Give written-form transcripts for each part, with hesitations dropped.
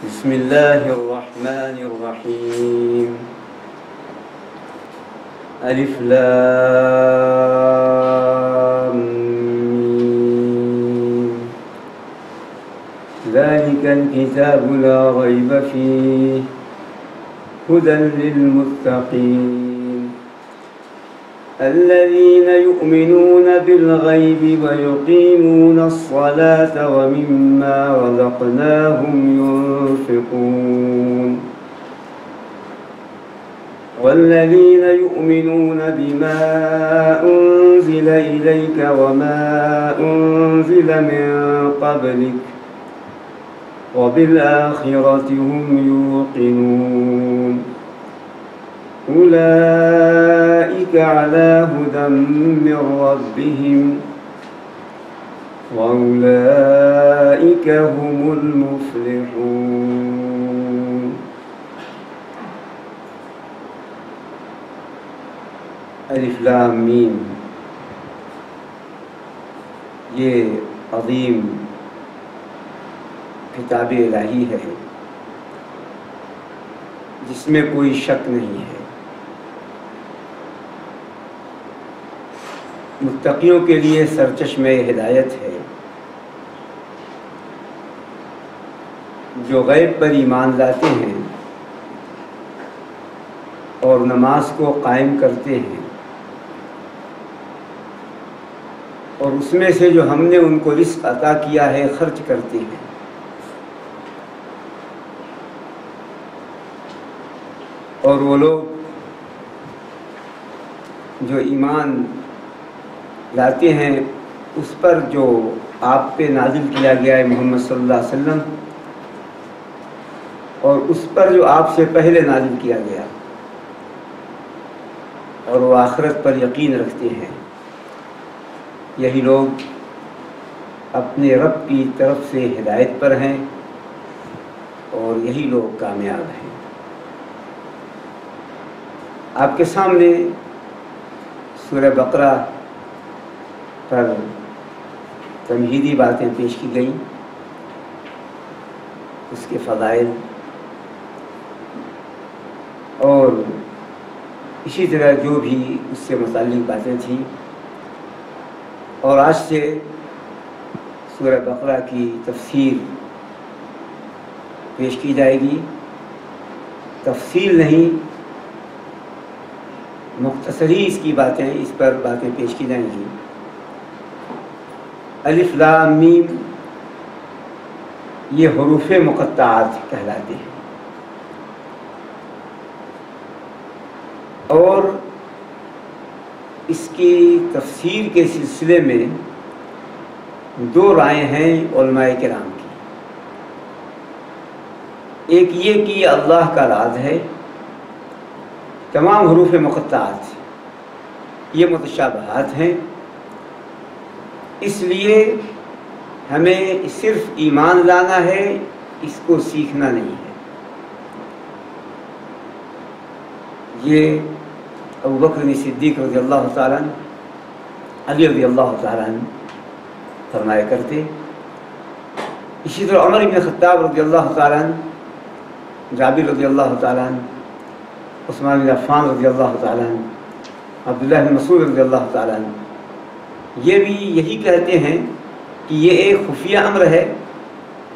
بسم الله الرحمن الرحيم ألف لام ميم ذلك الكتاب لا ريب فيه هدى للمتقين الذين يؤمنون بالغيب ويقيمون الصلاة ومما رزقناهم ينفقون والذين يؤمنون بما أنزل إليك وما أنزل من قبلك وبالآخرة هم يوقنون أولئك على هدى من ربهم وأولئك هم المفلحون الف لام میم یہ عظیم کتاب الہی ہے جس میں کوئی شک نہیں ہے۔ متقیوں کے لیے سرچشمہ ہدایت ہے، جو غیب پر ایمان لاتے ہیں اور نماز کو قائم کرتے ہیں، اور اس میں سے جو ہم نے ان کو رزق عطا کیا ہے خرچ کرتے ہیں۔ اور وہ لوگ جو ایمان لاتے ہیں اس پر جو آپ پہ نازل کیا گیا ہے محمد صلی اللہ علیہ وسلم، اور اس پر جو آپ سے پہلے نازل کیا گیا، اور وہ آخرت پر یقین رکھتے ہیں، یہی لوگ اپنے رب کی طرف سے ہدایت پر ہیں اور یہی لوگ کامیاب ہیں۔ آپ کے سامنے سورہ بقرہ پر تمہیدی باتیں پیش کی گئیں، اس کے فضائل، اور اسی طرح جو بھی اس سے متعلق باتیں تھیں، اور آج سے سورہ بقرہ کی تفسیر پیش کی جائے گی۔ تفصیل نہیں، مختصری اس کی باتیں، اس پر باتیں پیش کی جائیں گی۔ الف لام میم یہ حروف مقطعات کہلاتے ہیں، اور اس کی تفسیر کے سلسلے میں دو رائے ہیں علماء کرام کی۔ ایک یہ کہ یہ اللہ کا راز ہے، تمام حروف مقطعات یہ متشابہات ہیں، اس لیے ہمیں صرف ایمان لانا ہے، اس کو سیکھنا نہیں ہے۔ یہ ابوبکر صدیق رضی اللہ تعالیٰ عنہ، علی رضی اللہ تعالیٰ عنہ فرمایا کرتے، اسی طرح عمر بن خطاب رضی اللہ تعالیٰ عنہ، جابر رضی اللہ تعالیٰ عنہ، عثمان بن عفان رضی اللہ تعالیٰ عنہ، عبداللہ بن مسعود رضی اللہ تعالیٰ عنہ، یہ بھی یہی کہتے ہیں کہ یہ ایک خفیہ امر ہے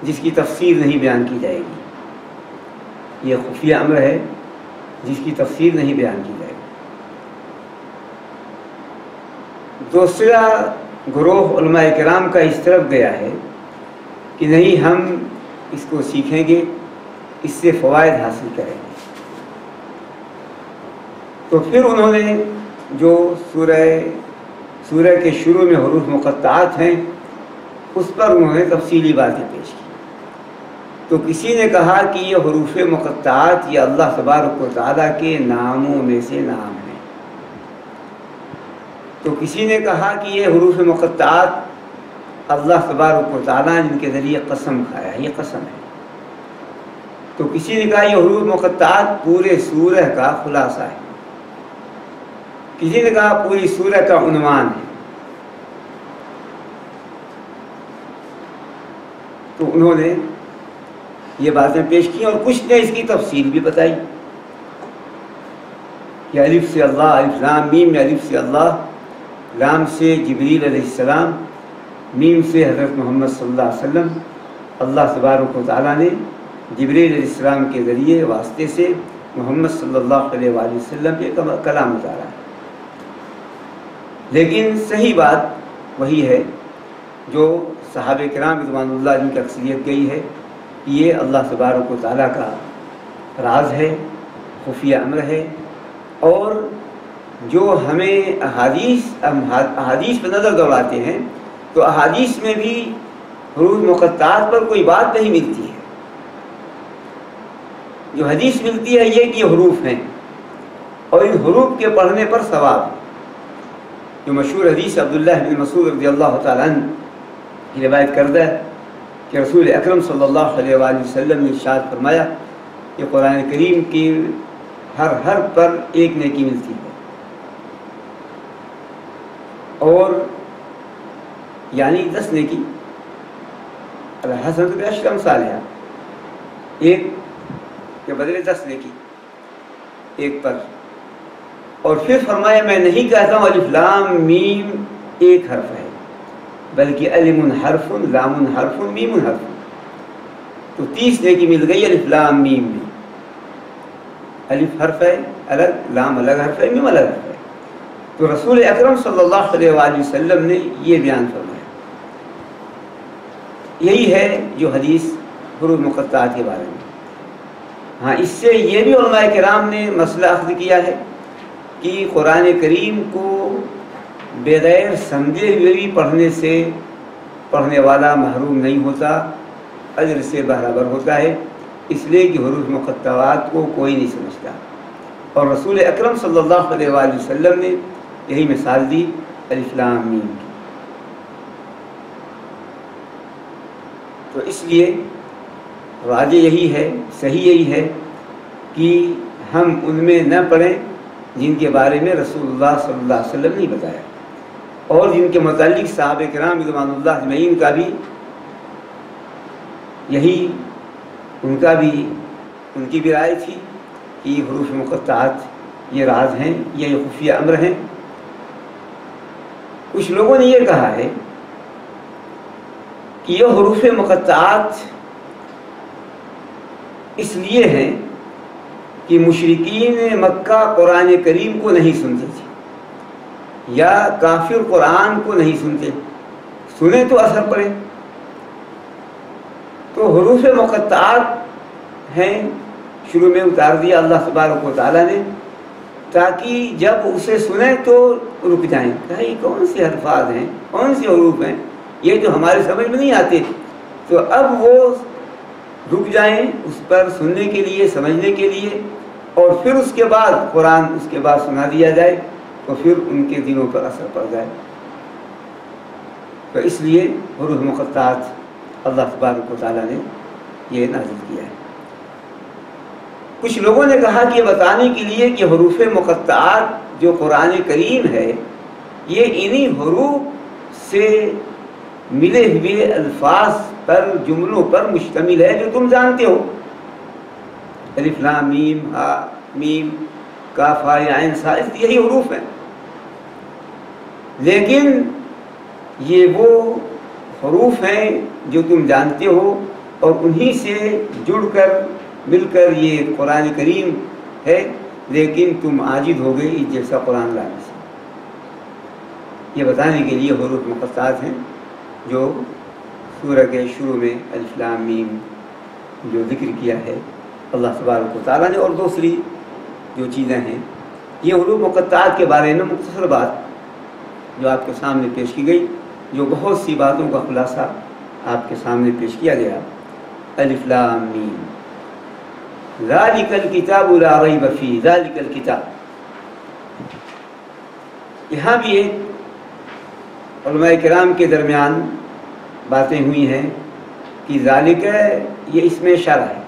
جس کی تفسیر نہیں بیان کی جائے گی۔ یہ خفیہ امر ہے جس کی تفسیر نہیں بیان کی جائے گی۔ دوسرا گروہ علماء کرام کا اس طرف گیا ہے کہ نہیں، ہم اس کو سیکھیں گے، اس سے فوائد حاصل کریں گے۔ تو پھر انہوں نے جو سورہ کے شروع میں حروف مقطعات ہیں اس پر انہوں نے تفصیلی باتیں پیش کی۔ تو کسی نے کہا کہ یہ حروف مقطعات یہ اللہ تبارک و تعالیٰ کے ناموں میں سے نام ہیں، تو کسی نے کہا کہ یہ حروف مقطعات اللہ تبارک و تعالیٰ نے ان کے ذریعے قسم کھایا، یہ قسم ہے۔ تو کسی نے کہا یہ حروف مقطعات پورے سورہ کا خلاصہ ہے، کسی نے کہا پوری سورہ کا عنوان ہے۔ تو انہوں نے یہ باتیں پیش کی اور کچھ نے اس کی تفصیل بھی بتائی کہ الف سے اللہ، الف لام میم میں الف سے اللہ، لام سے جبریل علیہ السلام، میم سے حضرت محمد صلی اللہ علیہ وسلم، اللہ تبارک و تعالیٰ نے جبریل علیہ السلام کے ذریعے واسطے سے محمد صلی اللہ علیہ وآلہ وسلم کے کلام اتارا ہے۔ لیکن صحیح بات وہی ہے جو صحابہ کرام رضوان اللہ علیہم کی اکثریت گئی ہے کہ یہ اللہ تبارک و تعالیٰ کا راز ہے، خفیہ امر ہے، اور جو ہمیں احادیث پہ نظر دوڑاتے ہیں تو احادیث میں بھی حروف مقطعات پر کوئی بات نہیں ملتی ہے۔ جو حدیث ملتی ہے یہ کہ یہ حروف ہیں اور ان حروف کے پڑھنے پر ثواب ہے۔ جو مشہور حدیث عبداللہ بن مسعود رضی اللہ تعالیٰ عنہ کی روایت کردہ ہے کہ رسول اکرم صلی اللہ علیہ وآلہ وسلم نے ارشاد فرمایا کہ قرآن کریم کی ہر حرف پر ایک نیکی ملتی ہے، اور یعنی 10 نیکی، الحسنۃ بعشر امثالها، ایک کے بدلے 10 نیکی ایک پر۔ اور پھر فرمایا میں نہیں کہتا ہوں الف لام میم ایک حرف ہے، بلکہ الف حرف، لام حرف، میم حرف، تو 30 نیکی مل گئی الف لام میم میں۔ الف حرف ہے الگ، لام الگ حرف ہے، میم الگ حرف ہے۔ تو رسول اکرم صلی اللہ علیہ وآلہ وسلم نے یہ بیان فرمایا۔ یہی ہے جو حدیث حروف مقطعات کے بارے میں۔ ہاں، اس سے یہ بھی علماء کرام نے مسئلہ اخذ کیا ہے کہ قرآن کریم کو بغیر سمجھے ہوئے بھی پڑھنے سے پڑھنے والا محروم نہیں ہوتا، اجر سے برابر ہوتا ہے، اس لیے کہ حروف مقطعات کو کوئی نہیں سمجھتا۔ اور رسول اکرم صلی اللہ علیہ وآلہ وسلم نے یہی مثال دی الف لام میم کی۔ تو اس لیے راجع یہی ہے، صحیح یہی ہے کہ ہم ان میں نہ پڑھیں جن کے بارے میں رسول اللہ صلی اللہ علیہ وسلم نے بتایا، اور جن کے متعلق صحابہ کرام رضوان اللہ اجمعین کا بھی یہی، ان کی بھی رائے تھی کہ یہ حروف مقطعات یہ راز ہیں، یہ خفیہ امر ہیں۔ کچھ لوگوں نے یہ کہا ہے کہ یہ حروف مقطعات اس لیے ہیں کہ مشرکین مکہ قرآن کریم کو نہیں سنتے تھے، یا کافر قرآن کو نہیں سنتے، سنیں تو اثر پڑے۔ تو حروف مقطعات ہیں، شروع میں اتار دیا اللہ تبارک و تعالیٰ نے تاکہ جب اسے سنیں تو رک جائیں، کہ یہ کون سے الفاظ ہیں، کون سے حروف ہیں، یہ تو ہماری سمجھ میں نہیں آتے، تو اب وہ رک جائیں اس پر سننے کے لیے، سمجھنے کے لیے، اور پھر اس کے بعد قرآن اس کے بعد سنا دیا جائے تو پھر ان کے دلوں پر اثر پڑ جائے۔ تو اس لیے حروف مقطعات اللہ تبارک و تعالیٰ نے یہ نازل کیا ہے۔ کچھ لوگوں نے کہا کہ یہ بتانے کے لیے کہ حروف مقطعات جو قرآن کریم ہے یہ انہی حروف سے ملے ہوئے الفاظ پر، جملوں پر مشتمل ہے جو تم جانتے ہو، الف لام میم، ہا میم، کاف ہا یا عین صاد، یہی حروف ہیں۔ لیکن یہ وہ حروف ہیں جو تم جانتے ہو، اور انہی سے جڑ کر مل کر یہ قرآن کریم ہے، لیکن تم عاجز ہو گئے اس جیسا قرآن لانے سے۔ یہ بتانے کے لیے حروف مقطعات ہیں جو سورہ کے شروع میں الف لام میم جو ذکر کیا ہے اللہ تبارک و تعالیٰ نے، اور دوسری جو چیزیں ہیں یہ حروف مقطعات کے بارے میں مختصر بات جو آپ کے سامنے پیش کی گئی، جو بہت سی باتوں کا خلاصہ آپ کے سامنے پیش کیا گیا۔ الف لام میم، ذالک الکتاب لا ریب فیہ، ذالک الکتاب، یہاں بھی ایک علماء کرام کے درمیان باتیں ہوئی ہیں کہ ذالک یہ اسم اشارہ ہے۔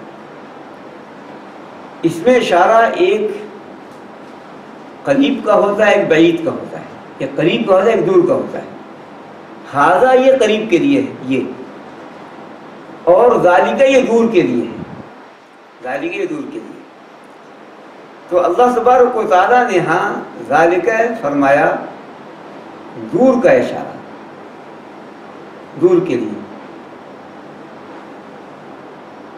اسم اشارہ ایک قریب کا ہوتا ہے، ایک بعید کا ہوتا ہے، ایک قریب کا ہوتا ہے، ایک دور کا ہوتا ہے۔ ھذا یہ قریب کے لیے ہے یہ، اور ذالک یہ دور کے لیے ہے۔ ذالک یہ دور کے لیے. تو اللہ تبارک و تعالیٰ نے ہاں ذالک فرمایا دور کا اشارہ، دور کے لیے.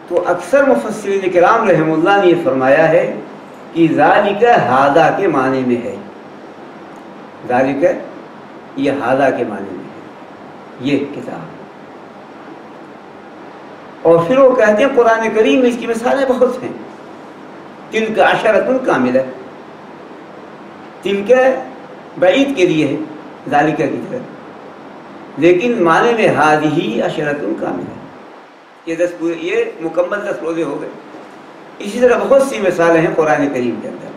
تو اکثر مفسرین کرام رحم اللہ نے یہ فرمایا ہے کہ ذالک ہذا کے معنی میں ہے، ذالک یہ ہذا کے معنی میں ہے یہ کتاب. اور پھر وہ کہتے ہیں قرآن کریم میں اس کی مثالیں بہت ہیں. تلک عشرۃ کاملہ، تلک بعید کے لیے ہے ذالک کی طرف، لیکن معنی میں ہذہ عشرۃ کاملہ، یہ مکمل 10 روزے ہو گئے. اسی طرح بہت سی مثالیں ہیں قرآن کریم کے اندر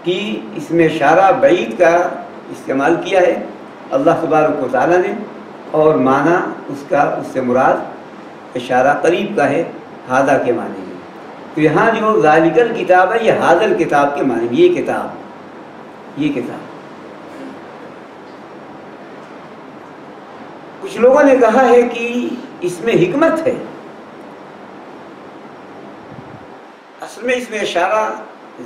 کہ اس میں اشارہ بعید کا استعمال کیا ہے اللہ تبارک و تعالیٰ نے، اور معنی اس سے مراد اشارہ قریب کا ہے ہذا کے معنی میں. تو یہاں جو ذالک الکتاب ہے یہ ہذا الکتاب کے معنی میں، یہ کتاب. کچھ لوگوں نے کہا ہے کہ اس میں حکمت ہے، اصل میں اس میں اشارہ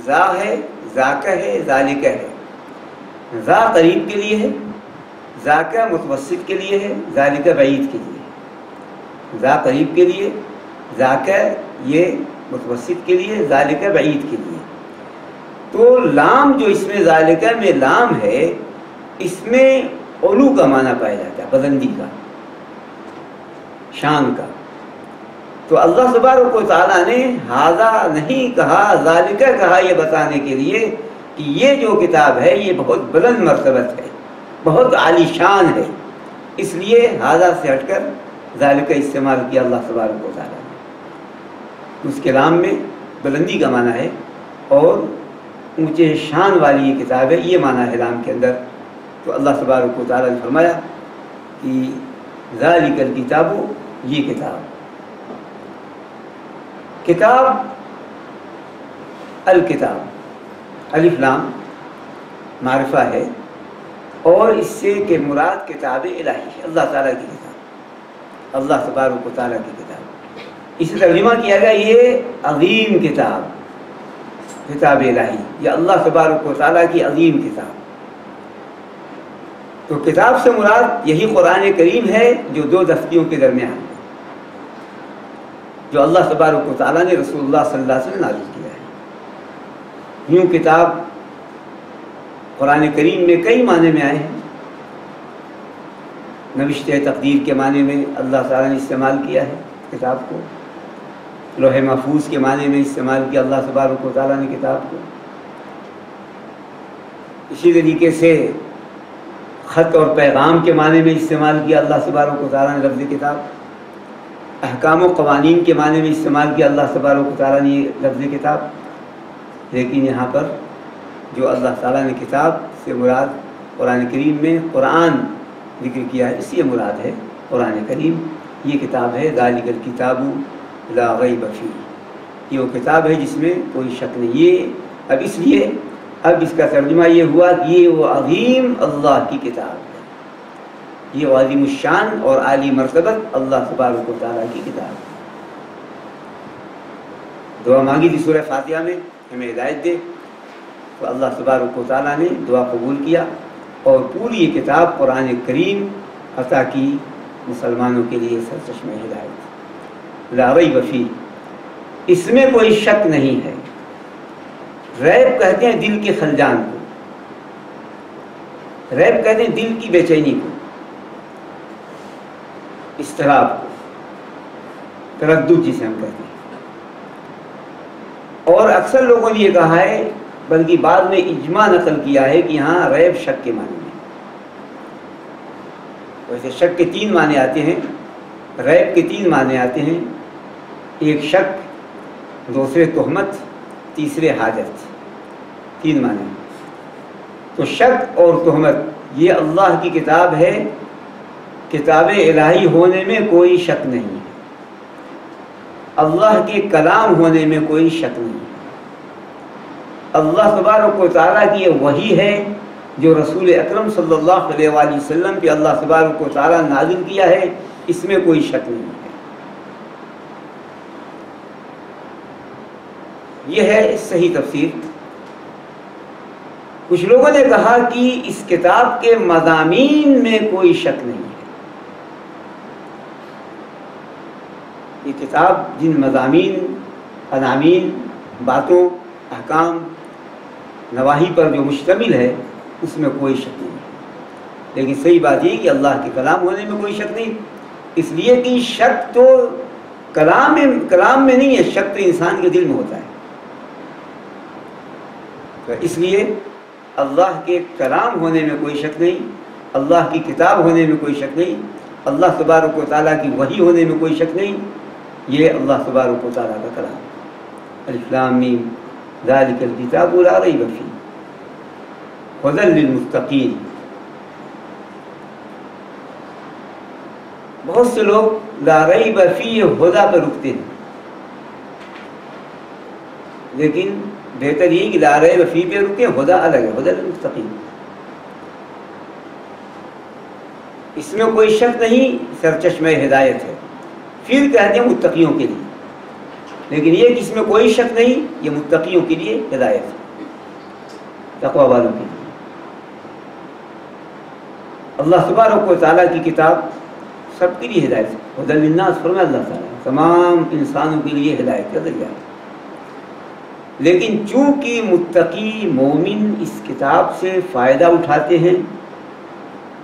ذا ہے، ذاک ہے، ذالک ہے. ذا قریب کے لیے ہے، ذاک متوسط کے لیے ہے، ذالک بعید کے لیے. ذا قریب کے لیے، ذاک یہ متوسط کے لیے، ذالک بعید کے لیے. تو لام جو اس میں ذالک میں لام ہے، اس میں علو کا معنی پایا جاتا ہے، بلندی کا، شان کا. تو اللہ تبارک و تعالیٰ نے ہذا نہیں کہا، ذالک کہا، یہ بتانے کے لیے کہ یہ جو کتاب ہے یہ بہت بلند مرتبت ہے، بہت عالی شان ہے. اس لیے ہذا سے ہٹ کر ذالک استعمال کیا اللہ تبارک و تعالیٰ نے. اس کلام میں بلندی کا معنی ہے اور اونچے شان والی یہ کتاب ہے، یہ معنی ہے لام کے اندر. تو اللہ تبارک و تعالیٰ نے فرمایا کہ ذالک الکتاب، یہ کتاب الکتاب الف لام معرفہ ہے، اور اس سے کہ مراد کتاب الہی ہے، اللہ تعالیٰ کی کتاب، اللہ تبارک و تعالیٰ کی کتاب. اسے ترجمہ کیا گیا یہ عظیم کتاب الہی، یہ اللہ تبارک و تعالیٰ کی عظیم کتاب. تو کتاب سے مراد یہی قرآن کریم ہے جو 2 دفتیوں کے درمیان ہے، جو اللہ تبارک و تعالیٰ نے رسول اللہ صلی اللہ علیہ وسلم نازل کیا ہے. یوں کتاب قرآن کریم میں کئی معنی میں آئے ہیں. نوشتہ تقدیر کے معنی میں اللہ تعالیٰ نے استعمال کیا ہے کتاب کو، لوح محفوظ کے معنی میں استعمال کیا اللہ تبارک و تعالیٰ نے کتاب کو. اسی طریقے سے خط اور پیغام کے معنی میں استعمال کیا اللہ تبارک و تعالیٰ نے لفظ کتاب. احکام و قوانین کے معنی میں استعمال کیا اللہ تبارک و تعالیٰ نے لفظ کتاب. لیکن یہاں پر جو اللہ تعالیٰ نے کتاب سے مراد قرآن کریم میں قرآن ذکر کیا ہے، اس سے مراد ہے قرآن کریم. یہ کتاب ہے ذالک الکتاب لا ریب فیہ، یہ وہ کتاب ہے جس میں کوئی شک نہیں. یہ اب اس لیے اب اس کا ترجمہ یہ ہوا کہ یہ وہ عظیم اللہ کی کتاب ہے، یہ وہ عظیم الشان اور عالی مرتبت اللہ تبارک و تعالیٰ کی کتاب ہے. دعا مانگی تھی سورہ فاتحہ میں ہمیں ہدایت دے، تو اللہ تبارک و تعالیٰ نے دعا قبول کیا اور پوری یہ کتاب قرآن کریم عطا کی مسلمانوں کے لیے سرچشمہ ہدایت. لا ریب فیہ، اس میں کوئی شک نہیں ہے. ریب کہتے ہیں دل کے خلجان کو، ریب کہتے ہیں دل کی بے چینی کو، اضطراب کو، تردد جسے ہم کہتے ہیں. اور اکثر لوگوں نے یہ کہا ہے، بلکہ بعد میں اجماع نقل کیا ہے کہ یہاں ریب شک کے معنی میں. ویسے شک کے 3 معنی آتے ہیں، ریب کے 3 معنی آتے ہیں. ایک شک، دوسرے تہمت، تیسرے حاجت، 3 معنی. تو شک اور تہمت یہ اللہ کی کتاب ہے، کتاب الہی ہونے میں کوئی شک نہیں ہے، اللہ کے کلام ہونے میں کوئی شک نہیں ہے. اللہ تبارک و تعالیٰ کی یہ وحی ہے جو رسول اکرم صلی اللہ علیہ وآلہ وسلم پہ اللہ تبارک و تعالیٰ نازل کیا ہے، اس میں کوئی شک نہیں ہے. یہ ہے صحیح تفسیر۔ کچھ لوگوں نے کہا کہ اس کتاب کے مضامین میں کوئی شک نہیں ہے۔ یہ کتاب جن مضامین، عناوین، باتوں، احکام، نواہی پر جو مشتمل ہے اس میں کوئی شک نہیں ہے۔ لیکن صحیح بات یہ کہ اللہ کے کلام ہونے میں کوئی شک نہیں، اس لیے کہ شک تو کلام میں نہیں ہے، شک تو انسان کے دل میں ہوتا ہے۔ تو اس لیے اللہ کے کلام ہونے میں کوئی شک نہیں، اللہ کی کتاب ہونے میں کوئی شک نہیں، اللہ تبارک و تعالیٰ کی وحی ہونے میں کوئی شک نہیں۔ یہ اللہ تبارک و تعالیٰ کا کلام۔ الف لام میم ذالک الکتاب لا ریب فیہ ھدی للمتقین۔ بہت سے لوگ لا ریب فیہ ھدی پر رکتے ہیں، لیکن بہتر یہ کہ لا ریب فیہ پہ رکتے ہیں، ھدی الگ ہے، ھدی للمتقین۔ اس میں کوئی شک نہیں، سرچشمہ ہدایت ہے۔ پھر کہتے ہیں متقیوں کے لیے، لیکن یہ کہ اس میں کوئی شک نہیں، یہ متقیوں کے لیے ہدایت ہے، تقوی والوں کے لیے۔ اللہ تبارک و تعالیٰ کی کتاب سب کے لیے ہدایت ہے۔ ھدی للناس فرمایا اللہ تعالیٰ، تمام انسانوں کے لیے ہدایت کا ذریعہ ہے۔ لیکن چونکہ متقی مومن اس کتاب سے فائدہ اٹھاتے ہیں،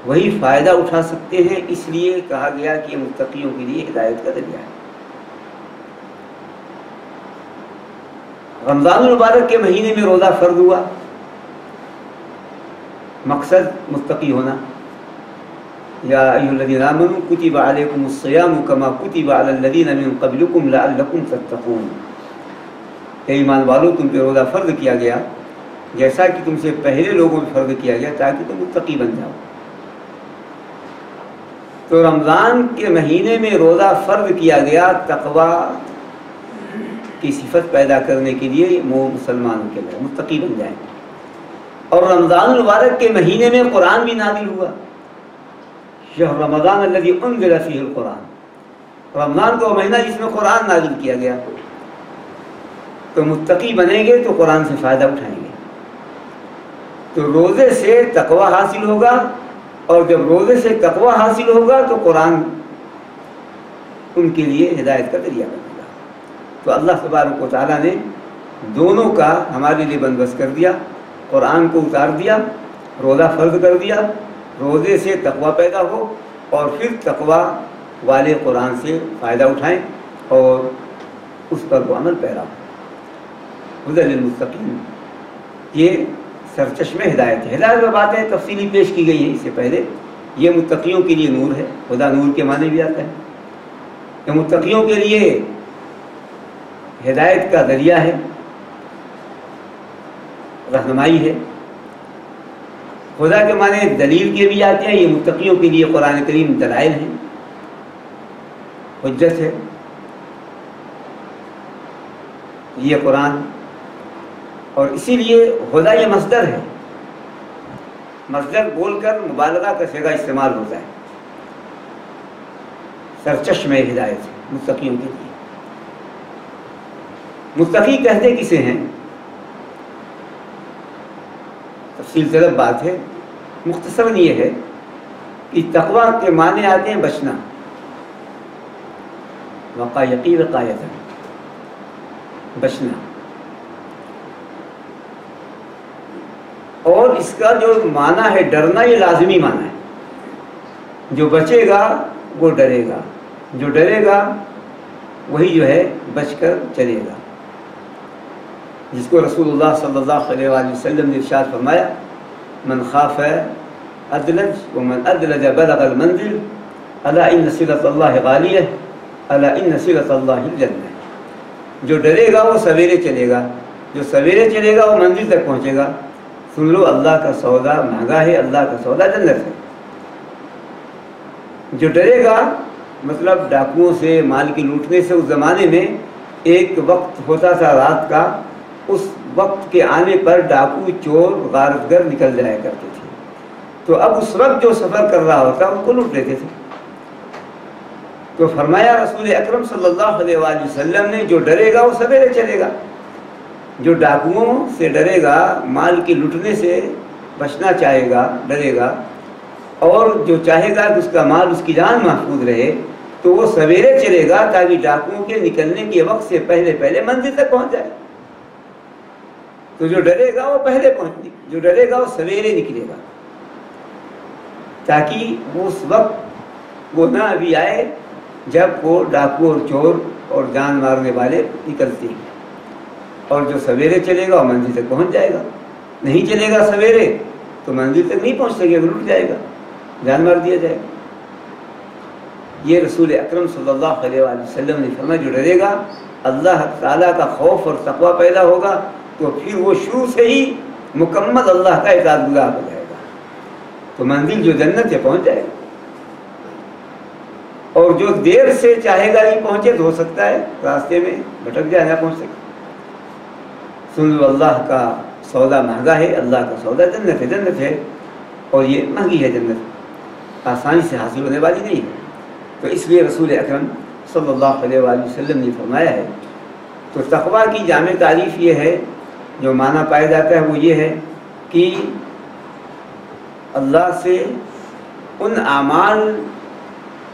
وہی فائدہ اٹھا سکتے ہیں، اس لیے کہا گیا کہ یہ متقیوں کے لیے ہدایت کا ذریعہ ہے۔ رمضان المبارک کے مہینے میں روزہ فرض ہوا، مقصد متقی ہونا۔ یا ایھا الذین آمنوا کتب علیکم الصیام کما کتب علی الذین من قبلکم لعلکم تتقون۔ اے ایمان والو، تم پہ روزہ فرض کیا گیا جیسا کہ تم سے پہلے لوگوں پہ فرض کیا گیا، تاکہ تم متقی بن جاؤ۔ تو رمضان کے مہینے میں روزہ فرض کیا گیا تقوی کی صفت پیدا کرنے کے لیے، مسلمانوں کے لیے متقی بن جائیں۔ اور رمضان المبارک کے مہینے میں قرآن بھی نازل ہوا، شہر رمضان الذی انزل فیہ القرآن، رمضان کا مہینہ جس میں قرآن نازل کیا گیا۔ تو متقی بنیں گے تو قرآن سے فائدہ اٹھائیں گے، تو روزے سے تقوی حاصل ہوگا، اور جب روزے سے تقوی حاصل ہوگا تو قرآن ان کے لیے ہدایت کا ذریعہ بنے گا۔ تو اللہ تبارک و تعالیٰ نے دونوں کا ہمارے لیے بندوبست کر دیا، قرآن کو اتار دیا، روزہ فرض کر دیا، روزے سے تقوی پیدا ہو، اور پھر تقوی والے قرآن سے فائدہ اٹھائیں اور اس پر وہ عمل پیرا ہو۔ ھدی للمتقین، یہ سرچشمہ ہدایت ہے۔ ہدایت میں باتیں تفصیلی پیش کی گئی ہیں اس سے پہلے۔ یہ متقیوں کے لیے نور ہے، خدا نور کے معنی بھی آتا ہے، یہ متقیوں کے لیے ہدایت کا ذریعہ ہے، رہنمائی ہے۔ خدا کے معنی دلیل کے بھی آتے ہیں، یہ متقیوں کے لیے قرآن کریم دلائل ہیں، حجت ہے یہ قرآن۔ اور اسی لیے خدا یہ مصدر ہے، مصدر بول کر مبالغہ کا صیغہ استعمال ہوتا ہے۔ سرچشمہ ہدایت ہے متقیوں کے لیے۔ متقی کہتے کسے ہیں؟ تفصیل طلب بات ہے، مختصراً یہ ہے کہ تقوی کے معنی آتے ہیں بچنا، وقایتی وقایتا، بچنا۔ اور اس کا جو معنی ہے ڈرنا، یہ لازمی معنی ہے۔ جو بچے گا وہ ڈرے گا، جو ڈرے گا وہی جو ہے بچ کر چلے گا، جس کو رسول اللہ صلی اللہ علیہ وآلہ وسلم نے ارشاد فرمایا، من خاف ادلج ومن ادلج بلغ المنزل الا ان صلۃ اللہ غالیہ الا ان صلۃ اللہ الجنہ۔ جو ڈرے گا وہ سویرے چلے گا، جو سویرے چلے گا وہ منزل تک پہنچے گا۔ سن لو، اللہ کا سودا مہنگا ہے، اللہ کا سودا جنت ہے۔ جو ڈرے گا مطلب ڈاکوؤں سے، مال کے لوٹنے سے۔ اس زمانے میں ایک وقت ہوتا تھا رات کا، اس وقت کے آنے پر ڈاکو، چور، غارت گر نکل جایا کرتے تھے، تو اب اس وقت جو سفر کر رہا ہوتا ان کو لوٹ لیتے تھے۔ تو فرمایا رسول اکرم صلی اللہ علیہ وآلہ وسلم نے، جو ڈرے گا وہ سویرے چلے گا، جو ڈاکوؤں سے ڈرے گا، مال کے لٹنے سے بچنا چاہے گا، ڈرے گا، اور جو چاہے گا کہ اس کا مال، اس کی جان محفوظ رہے، تو وہ سویرے چلے گا تاکہ ڈاکوؤں کے نکلنے کے وقت سے پہلے پہلے منزل تک پہنچ جائے۔ تو جو ڈرے گا وہ پہلے پہنچے، جو ڈرے گا وہ سویرے نکلے گا، تاکہ اس وقت وہ نہ ابھی آئے جب وہ ڈاکو اور چور اور جان مارنے والے نکلتے ہیں۔ اور جو سویرے چلے گا وہ منزل تک پہنچ جائے گا، نہیں چلے گا سویرے تو منزل تک نہیں پہنچ سکے گا، لٹ جائے گا، جان مار دیا جائے گا۔ یہ رسول اکرم صلی اللہ علیہ وآلہ وسلم نے فرمایا جو ڈرے گا، اللہ تعالیٰ کا خوف اور تقوی پیدا ہوگا، تو پھر وہ شروع سے ہی مکمل اللہ کا اطاعت گزار ہو جائے گا، تو منزل جو جنت ہے پہنچ جائے گا۔ اور جو دیر سے چاہے گا نہیں پہنچے تو ہو سکتا ہے راستے میں بھٹک جائے، نہ پہنچ سکے۔ سن لو اللہ کا سودا مہنگا ہے، اللہ کا سودا جنت ہے، جنت ہے، اور یہ مہنگی ہے جنت، آسانی سے حاصل ہونے والی نہیں ہے۔ تو اس لیے رسول اکرم صلی اللہ علیہ وآلہ وسلم نے فرمایا ہے۔ تو تقویٰ کی جامع تعریف یہ ہے، جو معنی پایا جاتا ہے وہ یہ ہے کہ اللہ سے ان اعمال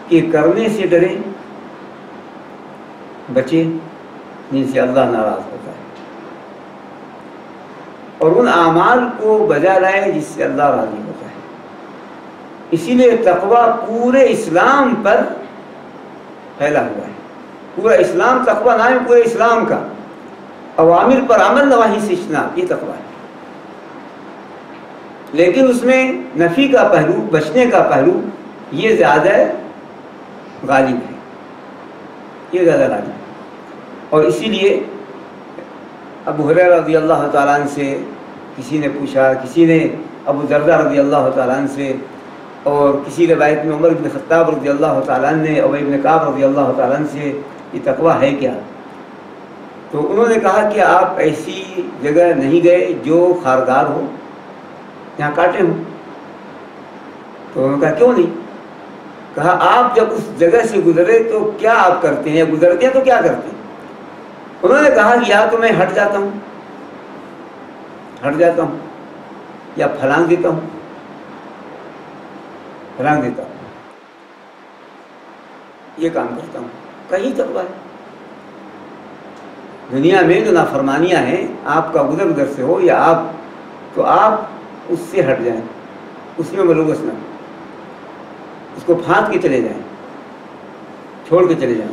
کے کرنے سے ڈرے، بچے جن سے اللہ ناراض ہوتا ہے، اور ان اعمال کو بجا لائے جس سے اللہ راضی ہوتا ہے۔ اسی لیے تقویٰ پورے اسلام پر پھیلا ہوا ہے، پورا اسلام تقویٰ نام ہے پورے اسلام کا، اوامر پر عمل، نواہی سے اجتناب، یہ تقویٰ ہے۔ لیکن اس میں نفی کا پہلو، بچنے کا پہلو، یہ زیادہ غالب ہے، یہ زیادہ غالب ہے۔ اور اسی لیے ابو ہریرہ رضی اللہ تعالیٰ عنہ سے کسی نے پوچھا، کسی نے ابو درداء رضی اللہ تعالیٰ عنہ سے، اور کسی روایت میں عمر بن خطاب رضی اللہ تعالیٰ عنہ نے ابی بن کعب رضی اللہ تعالیٰ عنہ سے یہ تقویٰ ہے کیا؟ تو انہوں نے کہا کہ آپ ایسی جگہ نہیں گئے جو خاردار ہو، یہاں کاٹے ہوں۔ تو انہوں نے کہا کیوں نہیں؟ کہا آپ جب اس جگہ سے گزرے تو کیا آپ کرتے ہیں، گزرتے ہیں تو کیا کرتے ہیں؟ انہوں نے کہا کہ یا تو میں ہٹ جاتا ہوں، یا پھلانگ دیتا ہوں، یہ کام کرتا ہوں۔ کہیں تقویٰ ہے دنیا میں جو نافرمانیاں ہیں، آپ کا گزر سے ہو یا آپ اس سے ہٹ جائیں، اس میں ملوث نہ ہو، اس کو پھانک کے چلے جائیں، چھوڑ کے چلے جائیں،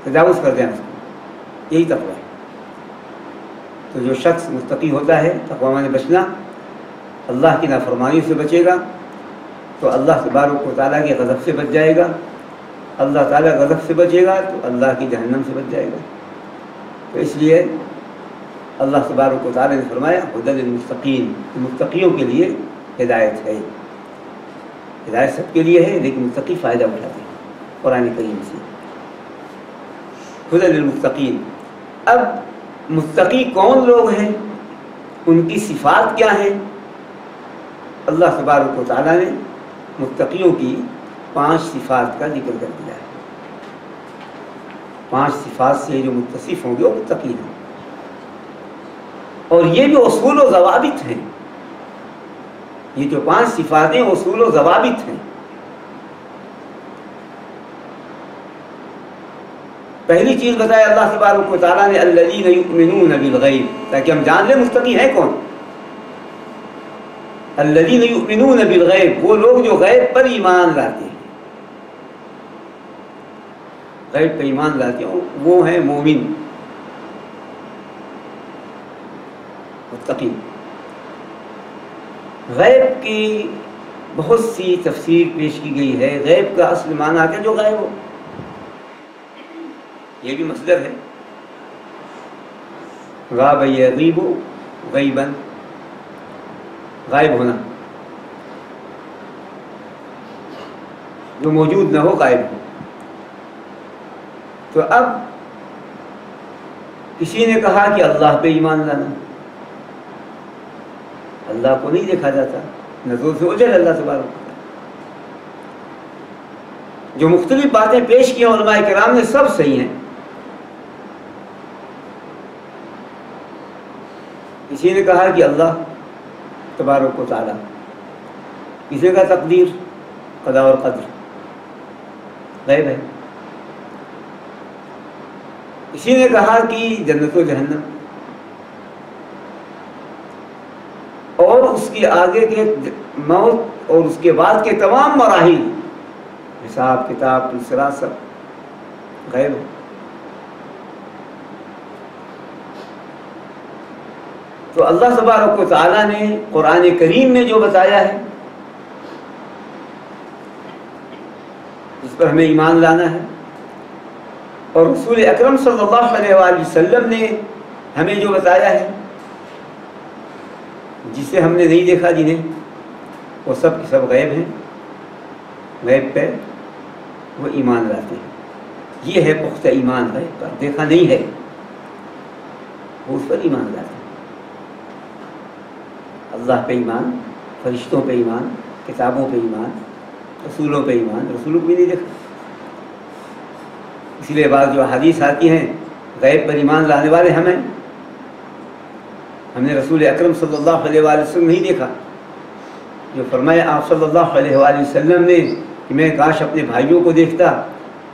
تجاوز کر دیں اس کو، یہی تقویٰ ہے۔ تو جو شخص متقی ہوتا ہے، تقویٰ معنی بچنا، اللہ کی نافرمانی سے بچے گا تو اللہ تبارک و تعالیٰ کے غضب سے بچ جائے گا، اللہ تعالیٰ غضب سے بچے گا تو اللہ کی جہنم سے بچ جائے گا۔ تو اس لیے اللہ تبارک و تعالیٰ نے فرمایا ہدی للمتقین، متقیوں کے لیے ہدایت ہے، ہدایت سب کے لیے ہے لیکن متقی فائدہ اٹھاتے ہیں قرآن کریم سے۔ ہدی للمتقین، اب متقی کون لوگ ہیں، ان کی صفات کیا ہیں؟ اللہ تبارک و تعالیٰ نے متقیوں کی 5 صفات کا ذکر کر دیا ہے۔ 5 صفات سے جو متصف ہوں گے وہ متقی ہیں، اور یہ بھی اصول و ضوابط ہیں، یہ جو 5 صفاتیں اصول و ضوابط ہیں۔ پہلی چیز بتایا اللہ تبارک و تعالیٰ نے الذین یؤمنون بالغیب، تاکہ ہم جان لیں متقی ہیں کون۔ الذین یؤمنون بالغیب، وہ لوگ جو غیب پر ایمان لاتے ہیں، غیب پر ایمان لاتے ہیں، وہ ہیں مومن متقی۔ غیب کی بہت سی تفسیر پیش کی گئی ہے۔ غیب کا اصل معنی آتا ہے جو غائب ہو، یہ بھی مصدر ہے، غاب یغیب غیبا، غائب ہونا، جو موجود نہ ہو، غائب ہو۔ تو اب کسی نے کہا کہ اللہ پہ ایمان لانا، اللہ کو نہیں دیکھا جاتا، نظر سے اوجھل اللہ تبارک و تعالیٰ۔ جو مختلف باتیں پیش کی ہیں علماء کرام نے سب صحیح ہیں، کسی نے کہا کہ اللہ تبارک و تعالیٰ، کسی نے کہا تقدیر، قضاء اور قدر غیب ہے، کسی نے کہا کہ جنت و جہنم، اور اس کے آگے کے موت اور اس کے بعد کے تمام مراحل، حساب کتاب سلسلہ سب غیب ہے۔ تو اللہ تبارک و تعالیٰ نے قرآن کریم میں جو بتایا ہے اس پر ہمیں ایمان لانا ہے، اور رسول اکرم صلی اللہ علیہ وآلہ وسلم نے ہمیں جو بتایا ہے، جسے ہم نے نہیں دیکھا جنہیں، وہ سب کے سب غیب ہیں، غیب پہ وہ ایمان لاتے ہیں۔ یہ ہے پختہ ایمان، غیب پر دیکھا نہیں ہے وہ اس پر ایمان لاتے ہیں۔ اللہ پہ ایمان، فرشتوں پہ ایمان، کتابوں پہ ایمان، رسولوں پہ ایمان، رسولوں کو بھی نہیں دیکھا۔ اسی لیے بعض جو حدیث آتی ہیں غیب پر ایمان لانے والے ہم نے رسول اکرم صلی اللہ علیہ وآلہ وسلم نہیں دیکھا، جو فرمایا آپ صلی اللہ علیہ وآلہ وسلم نے کہ میں کاش اپنے بھائیوں کو دیکھتا۔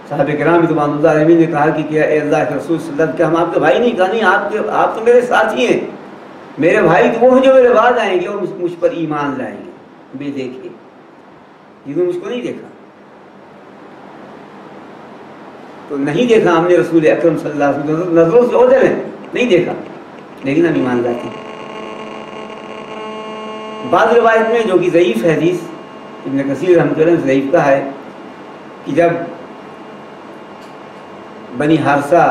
صحابہ کرام رضوان اللہ علیہم نے کہا کہ کیا اے اللہ کے رسول صلی اللہ علیہ وسلم، کیا ہم آپ کے بھائی نہیں؟ کہا نہیں، آپ تو میرے ساتھی ہیں، میرے بھائی تو وہ ہیں جو میرے بعد آئیں گے اور مجھ پر ایمان لائیں گے بے دیکھے، جنہوں نے مجھ کو نہیں دیکھا۔ تو نہیں دیکھا ہم نے رسول اکرم صلی اللہ علیہ وسلم، نظروں سے اوجھل ہیں، نہیں دیکھا، لیکن ہم ایمان لاتے ہیں۔ بعض روایت میں جو کہ ضعیف ہے، حدیث ابن کثیر رحمۃ اللہ نے ضعیف کہا ہے کہ جب بنی حارثہ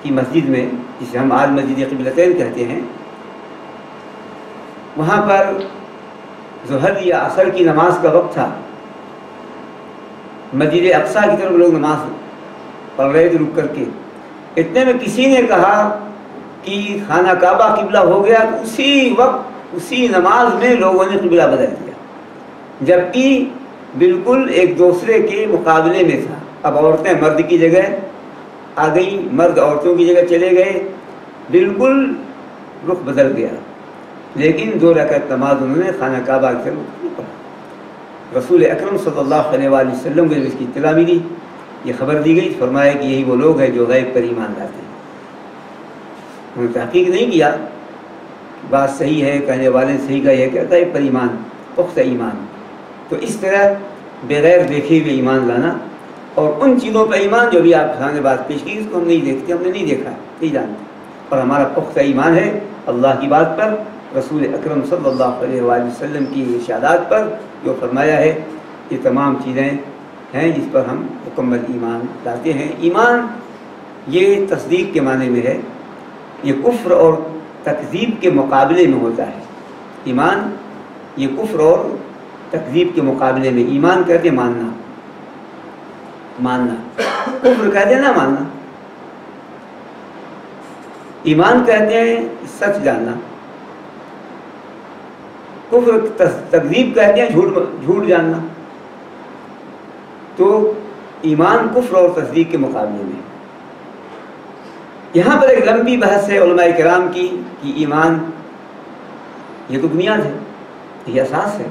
کی مسجد میں، جسے ہم آج مسجد قبلتین کہتے ہیں، وہاں پر ظہر یا عصر کی نماز کا وقت تھا، مسجد اقصیٰ کی طرف لوگ نماز پڑھ رہے تھے رک کر کے، اتنے میں کسی نے کہا کہ خانہ کعبہ قبلہ ہو گیا، تو اسی وقت اسی نماز میں لوگوں نے قبلہ بدل دیا، جبکہ بالکل ایک دوسرے کے مقابلے میں تھا۔ اب عورتیں مرد کی جگہ آ گئی، مرد عورتوں کی جگہ چلے گئے، بالکل رخ بدل گیا، لیکن 2 رکعت نماز انہوں نے خانہ کعبہ کی طرف پڑھا۔ رسول اکرم صلی اللہ علیہ وآلہ وسلم کو جب اس کی اطلاع ملی، یہ خبر دی گئی، فرمایا کہ یہی وہ لوگ ہیں جو غیب پر ایمان لاتے ہیں۔ انہوں نے تحقیق نہیں کیا، بات صحیح ہے، کہنے والے نے صحیح کہا، یہ کہتا ہے پر ایمان، پختہ ایمان۔ تو اس طرح بغیر دیکھے ہوئے ایمان لانا، اور ان چیزوں پہ ایمان جو بھی آپ سامنے بات پیش کی، اس کو ہم نہیں دیکھتے، ہم نے نہیں دیکھا، نہیں جانتے، اور ہمارا پختہ ایمان ہے اللہ کی بات پر، رسول اکرم صلی اللہ علیہ وآلہ وسلم کی ارشادات پر جو فرمایا ہے۔ یہ تمام چیزیں ہیں جس پر ہم مکمل ایمان لاتے ہیں۔ ایمان یہ تصدیق کے معنی میں ہے، یہ کفر اور تکذیب کے مقابلے میں ہوتا ہے۔ ایمان یہ کفر اور تکذیب کے مقابلے میں، ایمان کہتے ہیں ماننا، ماننا، کفر کہتے ہیں نہ ماننا، ایمان کہتے ہیں سچ جاننا، کفر تکذیب کہتے ہیں جھوٹ جاننا۔ تو ایمان کفر اور تصدیق کے مقابلے میں۔ یہاں پر ایک لمبی بحث ہے علماء کرام کی کہ ایمان یہ تو بنیاد ہے، یہ اساس ہے۔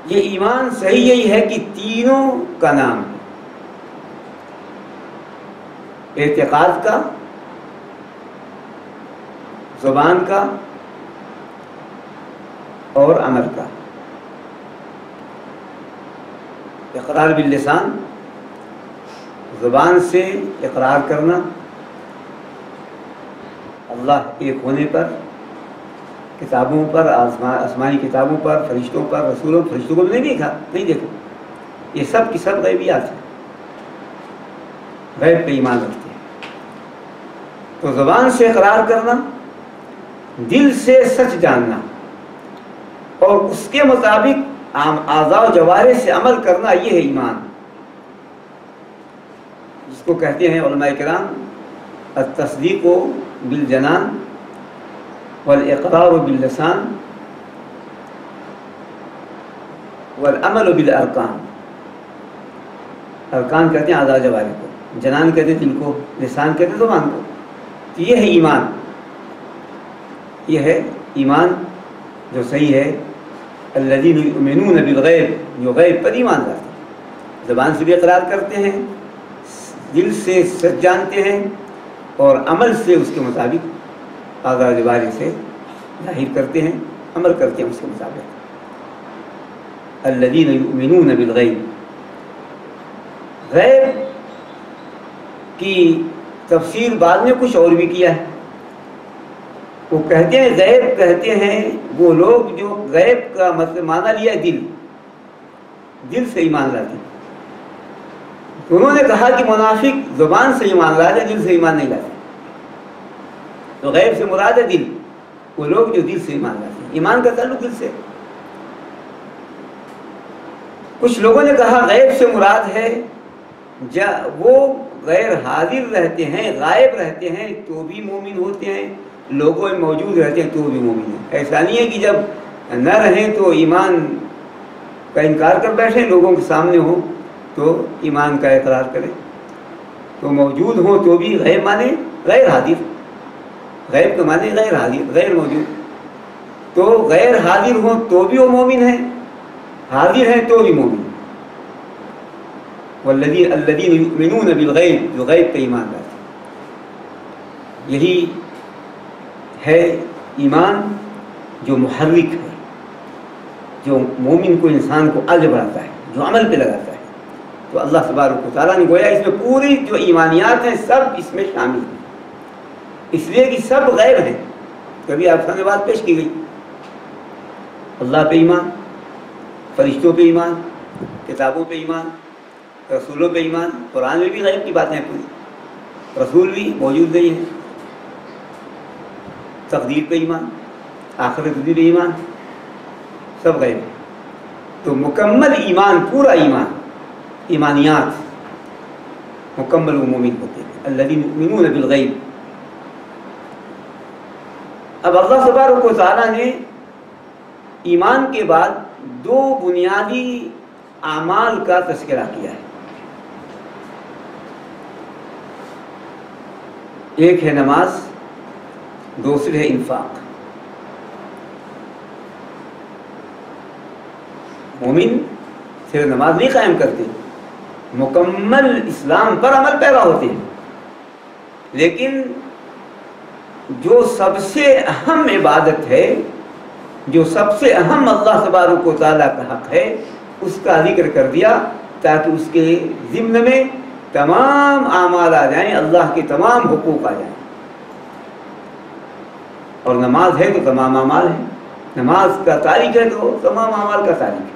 یہ ایمان صحیح یہی ہے کہ تینوں کا نام ہے، اعتقاد کا، زبان کا اور عمل کا۔ اقرار باللسان، زبان سے اقرار کرنا اللہ ایک ہونے پر، کتابوں پر، آسمانی کتابوں پر، فرشتوں پر، فرشتوں کو نہیں دیکھا، یہ سب کی سب غیبیات ہیں، غیب پہ ایمان رکھتے ہیں۔ تو زبان سے اقرار کرنا، دل سے سچ جاننا، اور اس کے مطابق اعضاء و جوارح سے عمل کرنا، یہ ہے ایمان، جس کو کہتے ہیں علماء کرام التصدیق بالجنان والاقرار باللسان والعمل بالارکان۔ ارکان کہتے ہیں اعضاء و جوارح کو، جنان کہتے ہیں دل کو، لسان کہتے ہیں زبان کو۔ تو یہ ہے ایمان، یہ ہے ایمان جو صحیح ہے، الذین یؤمنون بالغیب، جو غیب پر ایمان لاتے ہیں، زبان سے بھی اقرار کرتے ہیں، دل سے سچ جانتے ہیں، اور عمل سے اس کے مطابق اعضاء جوارح سے ظاہر کرتے ہیں، عمل کرتے ہیں اس کے مطابق۔ الذین یؤمنون بالغیب، غیب کی تفسیر بعد میں کچھ اور بھی کیا ہے۔ وہ کہتے ہیں غیب کہتے ہیں وہ لوگ جو غیب کا مطلب معنی لیا ہے دل سے ایمان لاتے ہیں۔ تو انہوں نے کہا کہ منافق زبان سے ایمان لاتے ہیں، دل سے ایمان نہیں لاتے۔ تو غیب سے مراد ہے دل، وہ لوگ جو دل سے ایمان لاتے ہیں، ایمان کا تعلق دل سے۔ کچھ لوگوں نے کہا غیب سے مراد ہے وہ غیر حاضر رہتے ہیں، غائب رہتے ہیں تو بھی مومن ہوتے ہیں، لوگوں میں موجود رہتے ہیں تو بھی مومن ہیں۔ ایسا نہیں ہے کہ جب نہ رہیں تو ایمان کا انکار کر بیٹھیں، لوگوں کے سامنے ہوں تو ایمان کا اقرار کریں، تو موجود ہوں تو بھی غیب مانے غیر حاضر، غیب کا مانے غیر حاضر، غیر موجود۔ تو غیر حاضر ہوں تو بھی وہ مومن ہیں، حاضر ہیں تو بھی مومن۔ الذین یؤمنون بالغیب، جو غیب پہ ایمان لاتے ہیں۔ یہی ہے ایمان جو محرک ہے، جو مومن کو، انسان کو آگے بڑھاتا ہے، جو عمل پہ لگاتا ہے۔ تو اللہ تبارک و تعالیٰ نے گویا اس میں پوری جو ایمانیات ہیں سب اس میں شامل ہیں، اس لیے کہ سب غیب ہیں۔ کبھی آپ سامنے بات پیش کی گئی، اللہ پہ ایمان، فرشتوں پہ ایمان، کتابوں پہ ایمان، رسولوں پہ ایمان۔ قرآن میں بھی غیب کی باتیں ہیں پوری، رسول بھی موجود نہیں ہیں، تقدیر پہ ایمان، آخرت بھی ایمان، سب غیب ہے۔ تو مکمل ایمان، پورا ایمان، ایمانیات مکمل و مومن ہوتے ہیں، الذین یؤمنون بالغیب۔ اب اللہ تبارک و تعالیٰ نے ایمان کے بعد دو بنیادی اعمال کا تذکرہ کیا ہے، ایک ہے نماز، دوسری ہے انفاق۔ مومن صرف نماز نہیں قائم کرتے، مکمل اسلام پر عمل پیرا ہوتے ہیں، لیکن جو سب سے اہم عبادت ہے، جو سب سے اہم اللہ تبارک و تعالیٰ کا حق ہے، اس کا ذکر کر دیا تاکہ اس کے ضمن میں تمام اعمال آ جائیں، اللہ کے تمام حقوق آ جائیں۔ اور نماز ہے تو تمام اعمال ہیں، نماز کا تارک ہے تو تمام اعمال کا تارک ہے۔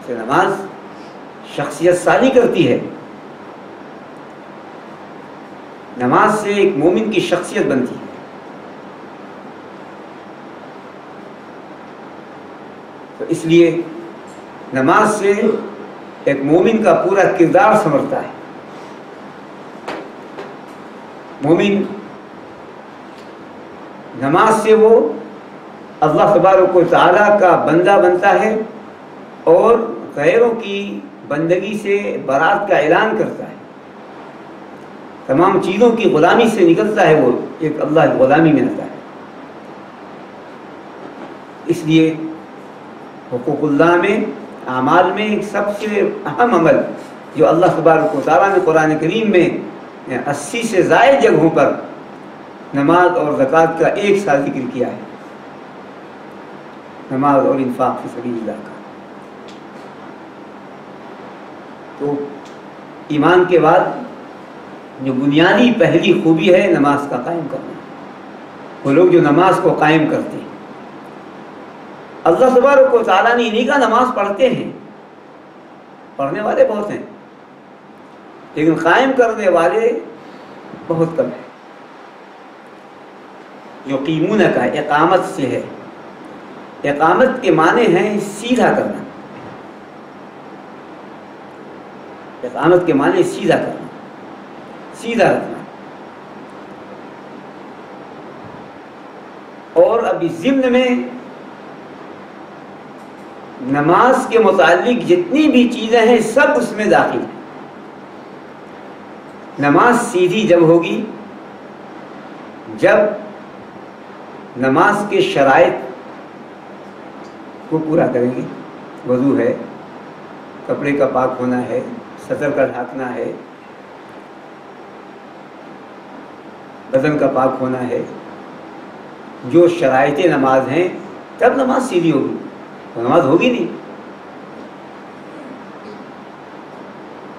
نماز شخصیت سازی کرتی ہے، نماز سے ایک مومن کی شخصیت بنتی ہے۔ تو اس لیے نماز سے ایک مومن کا پورا کردار سنورتا ہے۔ مومن نماز سے وہ اللہ تبارک و تعالیٰ کا بندہ بنتا ہے اور غیروں کی بندگی سے برات کا اعلان کرتا ہے، تمام چیزوں کی غلامی سے نکلتا ہے، وہ ایک اللہ کی غلامی میں رہتا ہے۔ اس لیے حقوق اللہ میں، اعمال میں سب سے اہم عمل جو اللہ تبارک و تعالیٰ نے قرآن کریم میں 80 سے زائد جگہوں پر نماز اور زکوٰۃ کا ایک ساتھ ذکر کیا ہے، نماز اور انفاق فی سبیل اللہ کا۔ تو ایمان کے بعد جو بنیادی پہلی خوبی ہے نماز کا قائم کرنا، وہ لوگ جو نماز کو قائم کرتے ہیں، اللہ تبارک و تعالیٰ نے انہیں کا نماز پڑھتے ہیں، پڑھنے والے بہت ہیں لیکن قائم کرنے والے بہت کم ہیں۔ جو قیمون کا اقامت سے ہے، اقامت کے معنی ہیں سیدھا کرنا، اقامت کے معنی سیدھا کرنا، سیدھا رکھنا۔ اور اب اس ضمن میں نماز کے متعلق جتنی بھی چیزیں ہیں سب اس میں داخل ہیں۔ نماز سیدھی جب ہوگی، جب نماز کے شرائط کو پورا کریں گے، وضو ہے، کپڑے کا پاک ہونا ہے، سطر کا ڈھانکنا ہے، بدن کا پاک ہونا ہے، جو شرائط نماز ہیں، تب نماز سیدھی ہوگی، تو نماز ہوگی نہیں۔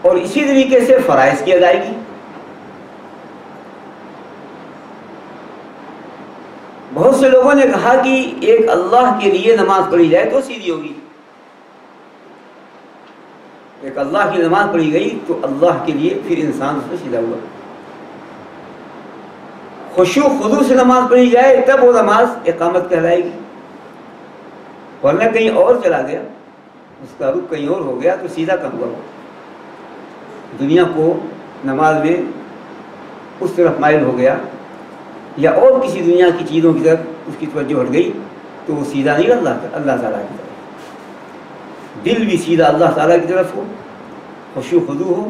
اور اسی طریقے سے فرائض کی ادائیگی، بہت سے لوگوں نے کہا کہ ایک اللہ کے لیے نماز پڑھی جائے تو سیدھی ہوگی، ایک اللہ کی نماز پڑھی گئی تو اللہ کے لیے پھر انسان اس میں سیدھا ہوا۔ خشوع خضوع سے نماز پڑھی جائے تب وہ نماز اقامت کہلائے گی، ورنہ کہیں اور چلا گیا، اس کا رخ کہیں اور ہو گیا تو سیدھا کم ہوا، دنیا کو نماز میں اس طرف مائل ہو گیا یا اور کسی دنیا کی چیزوں کی طرف اس کی توجہ ہٹ گئی تو وہ سیدھا نہیں اللہ تعالیٰ کی طرف۔ دل بھی سیدھا اللہ تعالیٰ کی طرف ہو، خشوع خضوع ہو،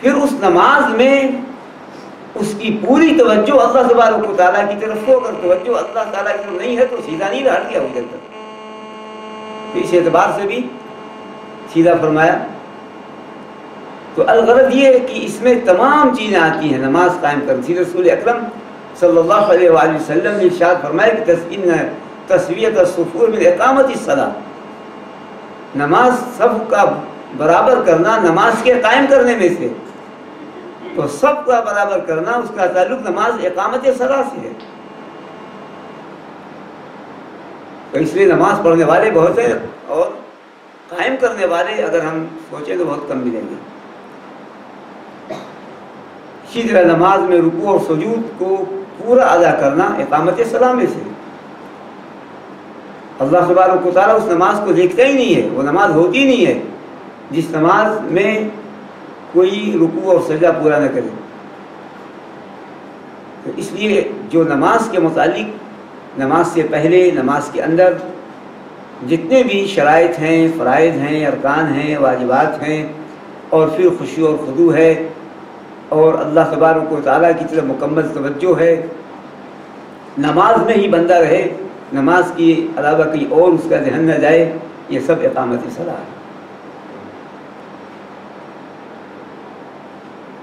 پھر اس نماز میں اس کی پوری توجہ اللہ تبارک و تعالیٰ کی طرف ہو، اگر توجہ اللہ تعالیٰ کی طرف نہیں ہے تو سیدھا نہیں رہا، ہٹ گیا ادھر تک۔ تو اس اعتبار سے بھی سیدھا فرمایا۔ تو الغرض یہ ہے کہ اس میں تمام چیزیں آتی ہیں نماز قائم کرنے۔ رسول اکرم صلی اللہ علیہ وآلہ وسلم نے ارشاد فرمایا کہ تسویۃ الصفوف من اقامت الصلاۃ، نماز صف کا برابر کرنا نماز کے قائم کرنے میں سے، تو سب کا برابر کرنا اس کا تعلق نماز اقامت صلاۃ سے ہے۔ تو اس لیے نماز پڑھنے والے بہت ہیں اور قائم کرنے والے اگر ہم سوچیں تو بہت کم ملیں گے۔ اسی طرح نماز میں رکوع اور سجود کو پورا ادا کرنا اقامت صلاۃ میں سے۔ اللہ تبارک و تعالیٰ اس نماز کو دیکھتا ہی نہیں ہے، وہ نماز ہوتی نہیں ہے جس نماز میں کوئی رکوع اور سجدہ پورا نہ کرے۔ تو اس لیے جو نماز کے متعلق نماز سے پہلے، نماز کے اندر جتنے بھی شرائط ہیں، فرائض ہیں، ارکان ہیں، واجبات ہیں، اور پھر خشوع اور خضوع ہے، اور اللہ تبارک و تعالیٰ کی طرف مکمل توجہ ہے، نماز میں ہی بندہ رہے، نماز کے علاوہ کہیں اور اس کا ذہن نہ جائے، یہ سب اقامت صلاۃ ہے۔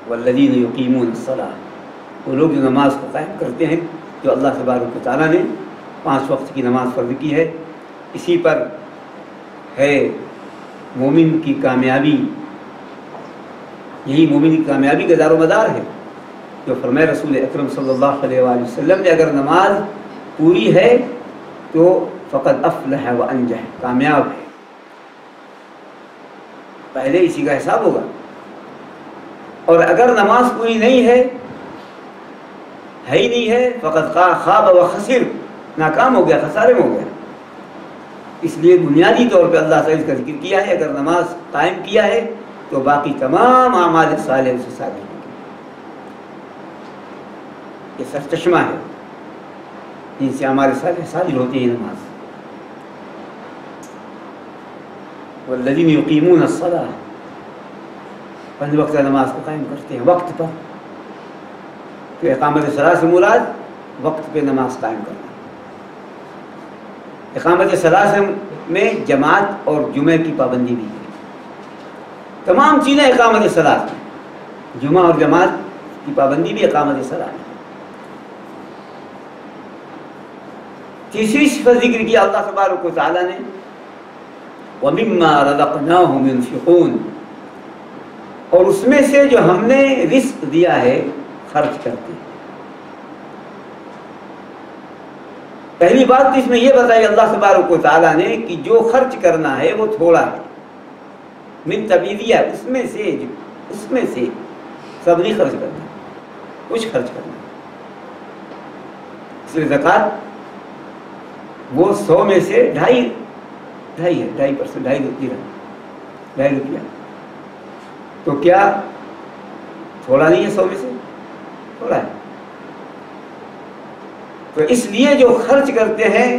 والذین یقیمون الصلاۃ، وہ لوگ جو نماز کو قائم کرتے ہیں، جو اللہ تبارک و تعالیٰ نے 5 وقت کی نماز فرض کی ہے، اسی پر ہے مومن کی کامیابی، یہی مومن کی کامیابی کا دار و مدار ہے۔ جو فرمائے رسول اکرم صلی اللہ علیہ وآلہ وسلم نے، اگر نماز پوری ہے تو فقد افلح و انجح، کامیاب ہے، پہلے اسی کا حساب ہوگا۔ اور اگر نماز پوری نہیں ہے ہی نہیں ہے، فقد خاب و خسر، ناکام ہو گیا، خسارے میں ہو گیا۔ اس لیے بنیادی طور پہ اللہ تعالیٰ کا ذکر کیا ہے، اگر نماز قائم کیا ہے تو باقی تمام اعمال صالح سے صادر ہوں گے۔ یہ سرچشمہ ہے جن سے اعمال صالح صادر ہوتی ہے نماز۔ والذین یقیمون الصلاۃ، 5 وقت نماز کو قائم کرتے ہیں وقت پر۔ تو اقامت صلاۃ سے مراد وقت پہ نماز قائم کرنا۔ اقامت صلاۃ میں جماعت اور جمعہ کی پابندی بھی ہے، تمام چیزیں اقامت صلاۃ میں، جمعہ اور جماعت کی پابندی بھی اقامت صلاۃ ہے۔ تیسری صفت ذکر کی اللہ تبارک و تعالیٰ نے، وَمِمَّا رَزَقْنَاهُمْ يُنْفِقُونَ، اور اس میں سے جو ہم نے رزق دیا ہے خرچ کرتے ہیں۔ پہلی بات تو اس میں یہ بتائی اللہ تبارک و تعالیٰ نے کہ جو خرچ کرنا ہے وہ تھوڑا ہے، من تبیدیہ، اس میں سے سب نہیں خرچ کرنا، کچھ خرچ کرنا۔ اس لیے زکوٰۃ وہ 100 میں سے 2.5% 2.5 روپیہ، تو کیا تھوڑا نہیں ہے؟ 100 میں سے تھوڑا ہے۔ تو اس لیے جو خرچ کرتے ہیں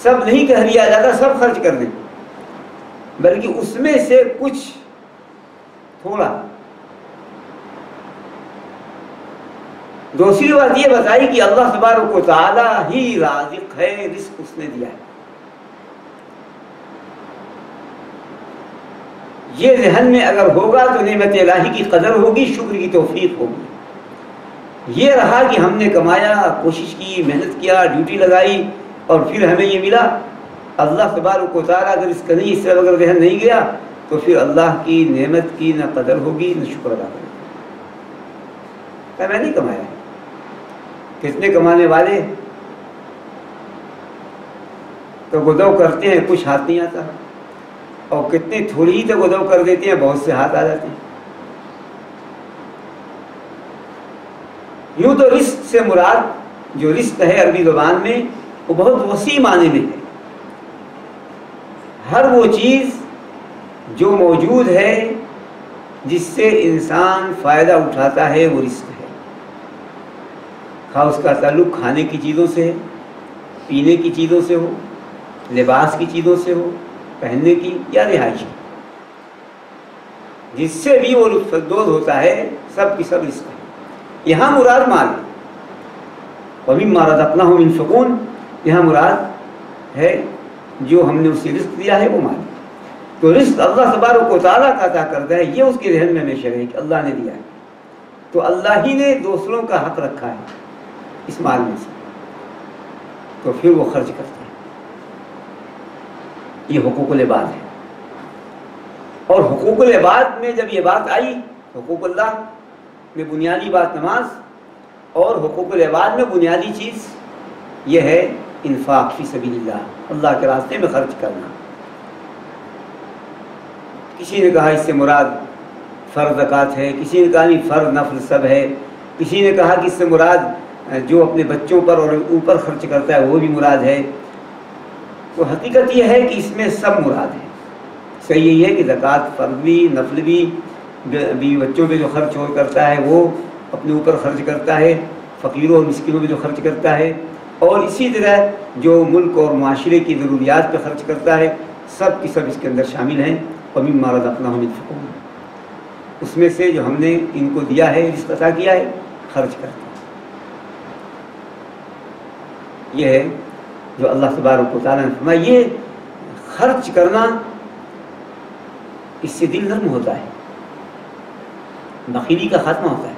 سب نہیں کہہ دیا جاتا سب خرچ کر دیں، بلکہ اس میں سے کچھ تھوڑا دوسری بات یہ بتائی کہ اللہ تبارک و تعالی ہی رازق ہے، رزق اس نے دیا ہے۔ یہ ذہن میں اگر ہوگا تو نعمت الہی کی قدر ہوگی، شکر کی توفیق ہوگی۔ یہ رہا کہ ہم نے کمایا، کوشش کی، محنت کیا، ڈیوٹی لگائی اور پھر ہمیں یہ ملا، اللہ تبارک و تعالیٰ اگر اس کا نہیں، اس طرح اگر ذہن نہیں گیا تو پھر اللہ کی نعمت کی نہ قدر ہوگی نہ شکر ادا کرے گا۔ میں نہیں کمایا، کتنے کمانے والے تو گدو کرتے ہیں، کچھ ہاتھ نہیں آتا، اور کتنے تھوڑی ہی تو گدو کر دیتے ہیں، بہت سے ہاتھ آ جاتے ہیں۔ یوں تو رزق سے مراد جو رزق ہے عربی زبان میں وہ بہت وسیع معنی میں ہے۔ ہر وہ چیز جو موجود ہے جس سے انسان فائدہ اٹھاتا ہے وہ رزق ہے، خواہ اس کا تعلق کھانے کی چیزوں سے ہے، پینے کی چیزوں سے ہو، لباس کی چیزوں سے ہو، پہننے کی یا رہائش کی، جس سے بھی وہ لطف اندوز ہوتا ہے، سب کی سب رزق ہے۔ یہاں مراد مال ہے، وَمِمَّا رَزَقْنَاهُمْ يُنْفِقُونَ، یہاں مراد ہے جو ہم نے اسے رزق دیا ہے وہ مال۔ تو رزق اللہ تبارک و تعالیٰ کا عطا کردہ ہے، یہ اس کے ذہن میں ہمیشہ رہے کہ اللہ نے دیا ہے، تو اللہ ہی نے دوسروں کا حق رکھا ہے اس مال میں سے، تو پھر وہ خرچ کرتے ہیں۔ یہ حقوق العباد ہے، اور حقوق العباد میں جب یہ بات آئی، حقوق اللہ میں بنیادی بات نماز، اور حقوق العباد میں بنیادی چیز یہ ہے انفاق فی سبیل اللہ، اللہ کے راستے میں خرچ کرنا۔ کسی نے کہا اس سے مراد فرض زکوٰۃ ہے، کسی نے کہا نہیں فرض نفل سب ہے، کسی نے کہا کہ اس سے مراد جو اپنے بچوں پر اور اوپر خرچ کرتا ہے وہ بھی مراد ہے۔ تو حقیقت یہ ہے کہ اس میں سب مراد ہے۔ صحیح یہی ہے کہ زکوٰۃ فرض بھی، نفل بھی، بیوی بچوں پہ جو خرچ ہو کرتا ہے وہ اپنے اوپر خرچ کرتا ہے، فقیروں اور مسکینوں پہ جو خرچ کرتا ہے، اور اسی طرح جو ملک اور معاشرے کی ضروریات پہ خرچ کرتا ہے، سب کی سب اس کے اندر شامل ہیں۔ وَمِمَّا رَزَقْنَاهُمْ يُنْفِقُونَ، اس میں سے جو ہم نے ان کو دیا ہے، رزق عطا کیا ہے، خرچ کرتے ہیں۔ یہ ہے جو اللہ تبارک و تعالیٰ نے فرمایا۔ یہ خرچ کرنا، اس سے دل نرم ہوتا ہے، بخیلی کا خاتمہ ہوتا ہے،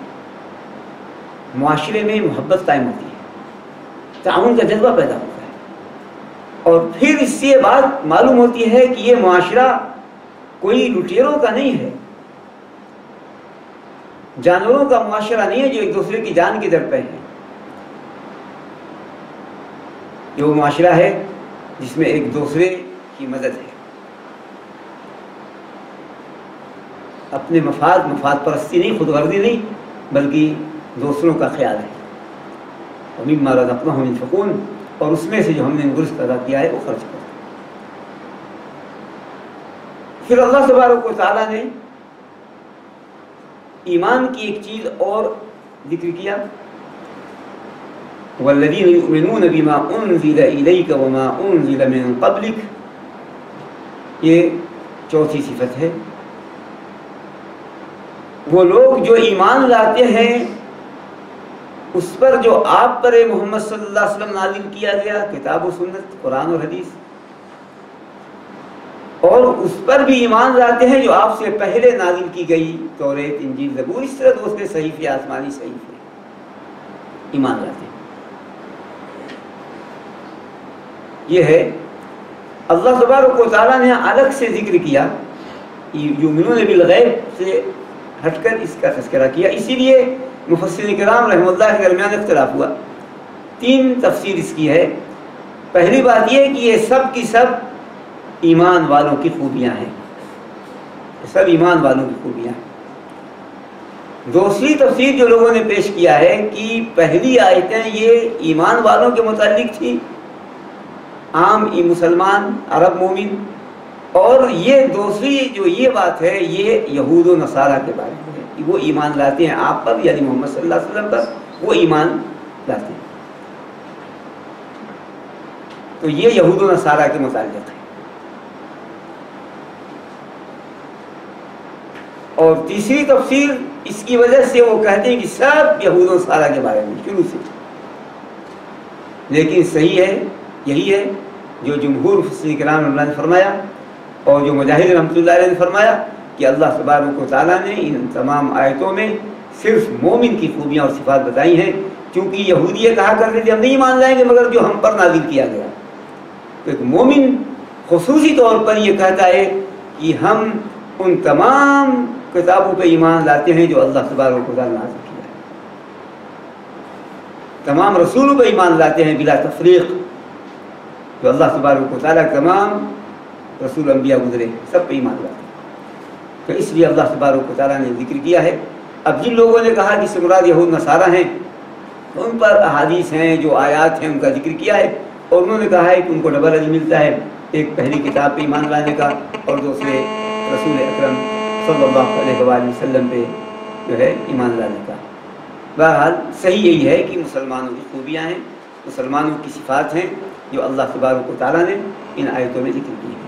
معاشرے میں محبت قائم ہوتی ہے، تعاون کا جذبہ پیدا ہوتا ہے، اور پھر اس سے یہ بات معلوم ہوتی ہے کہ یہ معاشرہ کوئی لٹیروں کا نہیں ہے، جانوروں کا معاشرہ نہیں ہے جو ایک دوسرے کی جان کے در پہ ہیں۔ یہ وہ معاشرہ ہے جس میں ایک دوسرے کی مدد ہے، اپنے مفاد پرستی نہیں، خود غرضی نہیں، بلکہ دوسروں کا خیال ہے۔ وَمِمَّا رَزَقْنَاهُمْ يُنْفِقُونَ، اور اس میں سے جو ہم نے رزق ادا کیا ہے وہ خرچ کرتے ہیں۔ پھر اللہ تبارک و تعالیٰ نے ایمان کی ایک چیز اور ذکر کیا، وَالَّذِينَ يُؤْمِنُونَ بِمَا أُنزِلَ إِلَيْكَ وَمَا أُنزِلَ مِن قَبْلِكَ، یہ چوتھی صفت ہے۔ وہ لوگ جو ایمان لاتے ہیں اس پر جو آپ پر محمد صلی اللہ علیہ وسلم نازل کیا گیا، کتاب و سنت، قرآن اور حدیث، اور اس پر بھی ایمان لاتے ہیں جو آپ سے پہلے نازل کی گئی، توریت، انجیل، زبور، اس طرح دوسرے صحیفے، آسمانی صحیفے، ایمان لاتے ہیں۔ یہ ہے اللہ تبارک و تعالیٰ نے الگ سے ذکر کیا، یؤمنون بالغیب سے ہٹ کر اس کا تذکرہ کیا۔ اسی لیے مفسرین کرام رحمہ اللہ کے درمیان اختلاف ہوا۔ تین تفسیر اس کی ہے۔ پہلی بات یہ کہ یہ سب کی سب ایمان والوں کی خوبیاں ہیں، سب ایمان والوں کی خوبیاں ہیں۔ دوسری تفسیر جو لوگوں نے پیش کیا ہے کہ پہلی آیتیں یہ ایمان والوں کے متعلق تھی، عام مسلمان، عرب مومن، اور یہ دوسری جو یہ بات ہے یہ یہود و نصارہ کے بارے میں ہے کہ وہ ایمان لاتے ہیں آپ پر، یعنی محمد صلی اللہ علیہ وسلم پر وہ ایمان لاتے ہیں، تو یہ یہود و نصارہ کے متعلق ہے۔ اور تیسری تفسیر اس کی وجہ سے وہ کہتے ہیں کہ سب یہود و نصارہ کے بارے میں شروع سے، لیکن صحیح ہے، یہی ہے جو جمہور مفسرین کرام نے فرمایا اور جو مجاہد رحمۃ اللہ علیہ نے فرمایا کہ اللہ تبارک و تعالیٰ نے ان تمام آیتوں میں صرف مومن کی خوبیاں اور صفات بتائی ہیں، کیونکہ یہودی یہ کہا کرتے تھے ہم نہیں مان لائیں گے مگر جو ہم پر نازل کیا گیا، تو ایک مومن خصوصی طور پر یہ کہتا ہے کہ ہم ان تمام کتابوں پہ ایمان لاتے ہیں جو اللہ تبارک و تعالیٰ نے نازل کیا ہے، تمام رسولوں پہ ایمان لاتے ہیں بلا تفریق، جو اللہ تبارک و تعالیٰ تمام رسول انبیاء گزرے سب پہ ایمان لاتے ہیں۔ تو اس لیے اللہ تبارک و تعالیٰ نے ذکر کیا ہے۔ اب جن لوگوں نے کہا کہ اس سے مراد یہود نصارہ ہیں، تو ان پر احادیث ہیں، جو آیات ہیں ان کا ذکر کیا ہے، اور انہوں نے کہا ہے کہ ان کو ڈبل اجر ملتا ہے، ایک پہلی کتاب پہ ایمان لانے کا اور دوسرے رسول اکرم صلی اللہ علیہ وآلہ وسلم پہ جو ہے ایمان لانے کا۔ بہرحال صحیح یہی ہے کہ مسلمانوں کی خوبیاں ہیں، مسلمانوں کی صفات ہیں جو اللہ تبارک و تعالیٰ نے ان آیتوں میں ذکر کی ہیں۔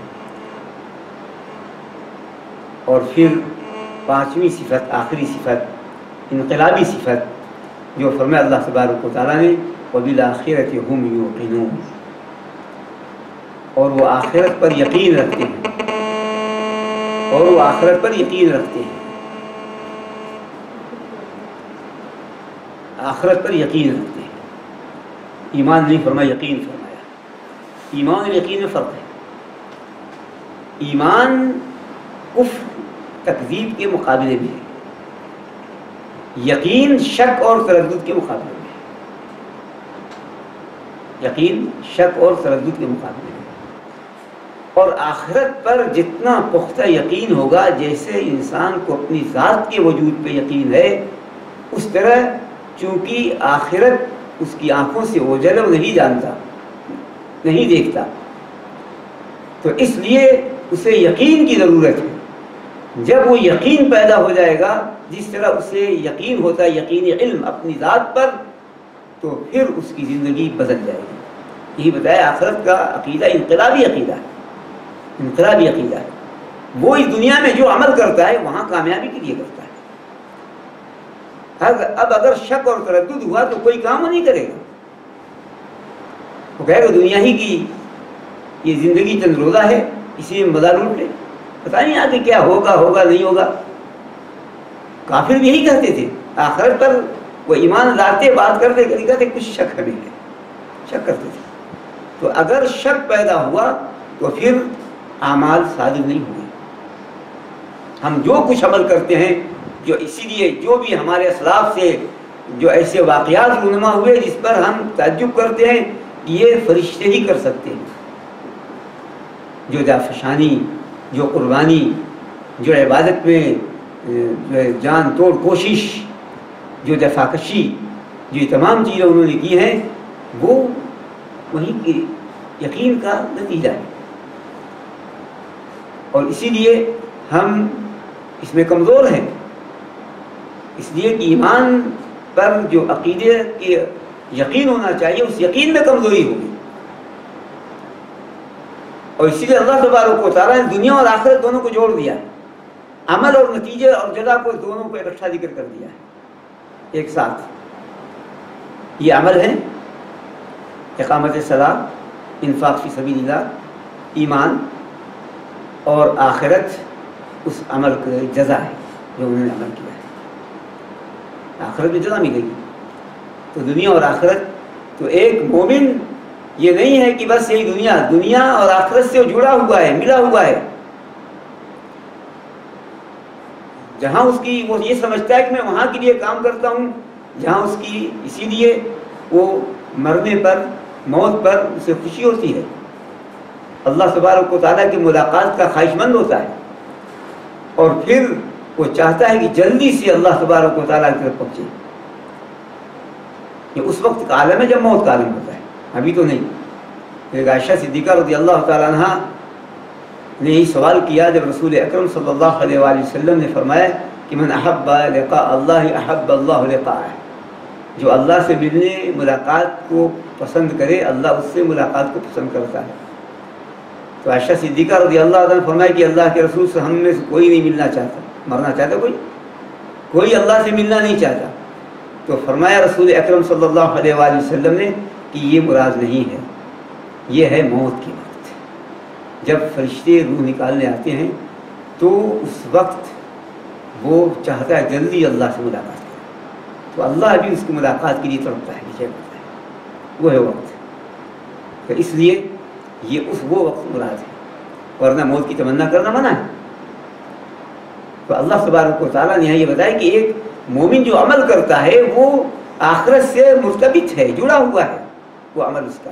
اور پھر پانچویں صفت، آخری صفت، انقلابی صفت جو فرمایا اللہ تبارک و تعالیٰ نے وَبِالْآخِرَةِ هُمْ يُوقِنُونَ، اور وہ آخرت پر یقین رکھتے ہیں، اور وہ آخرت پر یقین رکھتے ہیں، آخرت پر یقین رکھتے ہیں۔ ایمان نہیں فرمایا، یقین فرمایا۔ ایمان اور یقین میں فرق ہے۔ ایمان کفر تکذیب کے مقابلے میں ہے، یقین شک اور تردد کے مقابلے میں ہے، یقین شک اور تردد کے مقابلے میں ہے۔ اور آخرت پر جتنا پختہ یقین ہوگا، جیسے انسان کو اپنی ذات کے وجود پہ یقین ہے، اس طرح چونکہ آخرت اس کی آنکھوں سے اوجھل وہ نہیں جانتا، نہیں دیکھتا، تو اس لیے اسے یقین کی ضرورت ہے۔ جب وہ یقین پیدا ہو جائے گا، جس طرح اسے یقین ہوتا ہے یقینی علم اپنی ذات پر، تو پھر اس کی زندگی بدل جائے گی۔ یہی بتایا آخرت کا عقیدہ انقلابی عقیدہ ہے، انقلابی عقیدہ ہے۔ وہ اس دنیا میں جو عمل کرتا ہے وہاں کامیابی کے لیے کرتا ہے۔ اب اگر شک اور تردد ہوا تو کوئی کام نہیں کرے گا، وہ کہے گا دنیا ہی کی یہ زندگی چند روزہ ہے، اسی میں مزہ لوٹ لے، پتہ نہیں آگے کیا ہوگا، ہوگا نہیں ہوگا۔ کافر بھی یہی کہتے تھے، آخرت پر وہ ایمان لاتے بات کرتے کہتے کچھ شک ہمیں ہے، شک کرتے تھے۔ تو اگر شک پیدا ہوا تو پھر اعمال صادق نہیں ہوئے۔ ہم جو کچھ عمل کرتے ہیں، جو اسی لیے جو بھی ہمارے اسلاف سے جو ایسے واقعات رونما ہوئے جس پر ہم تعجب کرتے ہیں، یہ فرشتے ہی کر سکتے ہیں۔ جو جافشانی، جو قربانی، جو عبادت میں جو ہے جان توڑ کوشش، جو جفاکشی، جو یہ تمام چیزیں انہوں نے کی ہیں، وہ وہیں کے یقین کا نتیجہ ہے۔ اور اسی لیے ہم اس میں کمزور ہیں، اس لیے کہ ایمان پر جو عقیدے کے یقین ہونا چاہیے، اس یقین میں کمزوری ہوگی۔ اور اسی لیے اللہ تبارک و تعالیٰ نے دنیا اور آخرت دونوں کو جوڑ دیا ہے، عمل اور نتیجے اور جزا کو دونوں کو اکٹھا ذکر کر دیا ہے ایک ساتھ۔ یہ عمل ہے اقامت صلاۃ، انفاق فی سبیل اللہ، ایمان، اور آخرت اس عمل کا جزا ہے جو انہوں نے عمل کیا ہے، آخرت میں جزا ملے گی۔ تو دنیا اور آخرت، تو ایک مومن یہ نہیں ہے کہ بس یہی دنیا اور آخرت سے جڑا ہوا ہے، ملا ہوا ہے، جہاں اس کی وہ یہ سمجھتا ہے کہ میں وہاں کے لیے کام کرتا ہوں، جہاں اس کی اسی لیے وہ مرنے پر، موت پر اسے خوشی ہوتی ہے، اللہ تبارک و تعالیٰ کی ملاقات کا خواہش مند ہوتا ہے، اور پھر وہ چاہتا ہے کہ جلدی سے اللہ تبارک و تعالیٰ کی طرف پہنچے۔ یہ اس وقت کا عالم ہے جب موت کا عالم ہوتا ہے، ابھی تو نہیں۔ ایک عائشہ صدیقہ رضی اللہ تعالیٰ عنہ نے یہی سوال کیا جب رسول اکرم صلی اللہ علیہ وآلہ وسلم نے فرمایا کہ من احب لقاء اللہ احب اللہ لقاءہ، جو اللہ سے ملنے ملاقات کو پسند کرے، اللہ اس سے ملاقات کو پسند کرتا ہے۔ تو عائشہ صدیقہ رضی اللہ عنہ نے فرمایا کہ اللہ کے رسول سے ہم میں سے کوئی نہیں ملنا چاہتا، مرنا چاہتا کوئی؟ کوئی اللہ سے ملنا نہیں چاہتا. تو فرمایا رسول اکرم صلی اللہ علیہ وآلہ وسلم نے کہ یہ مراد نہیں ہے، یہ ہے موت کی وقت. جب فرشتے روح نکالنے آتے ہیں تو اس وقت وہ چاہتا ہے جلدی اللہ سے ملاقات کرے، تو اللہ بھی اس کی ملاقات کے لیے تڑپتا ہے، نیچے کرتا ہے، وہ ہے وقت. تو اس لیے یہ وہ وقت مراد ہے، ورنہ موت کی تمنا کرنا منع ہے. تو اللہ تبارک و تعالیٰ نے یہ بتایا کہ ایک مومن جو عمل کرتا ہے وہ آخرت سے مرتبط ہے، جڑا ہوا ہے وہ عمل اس کا.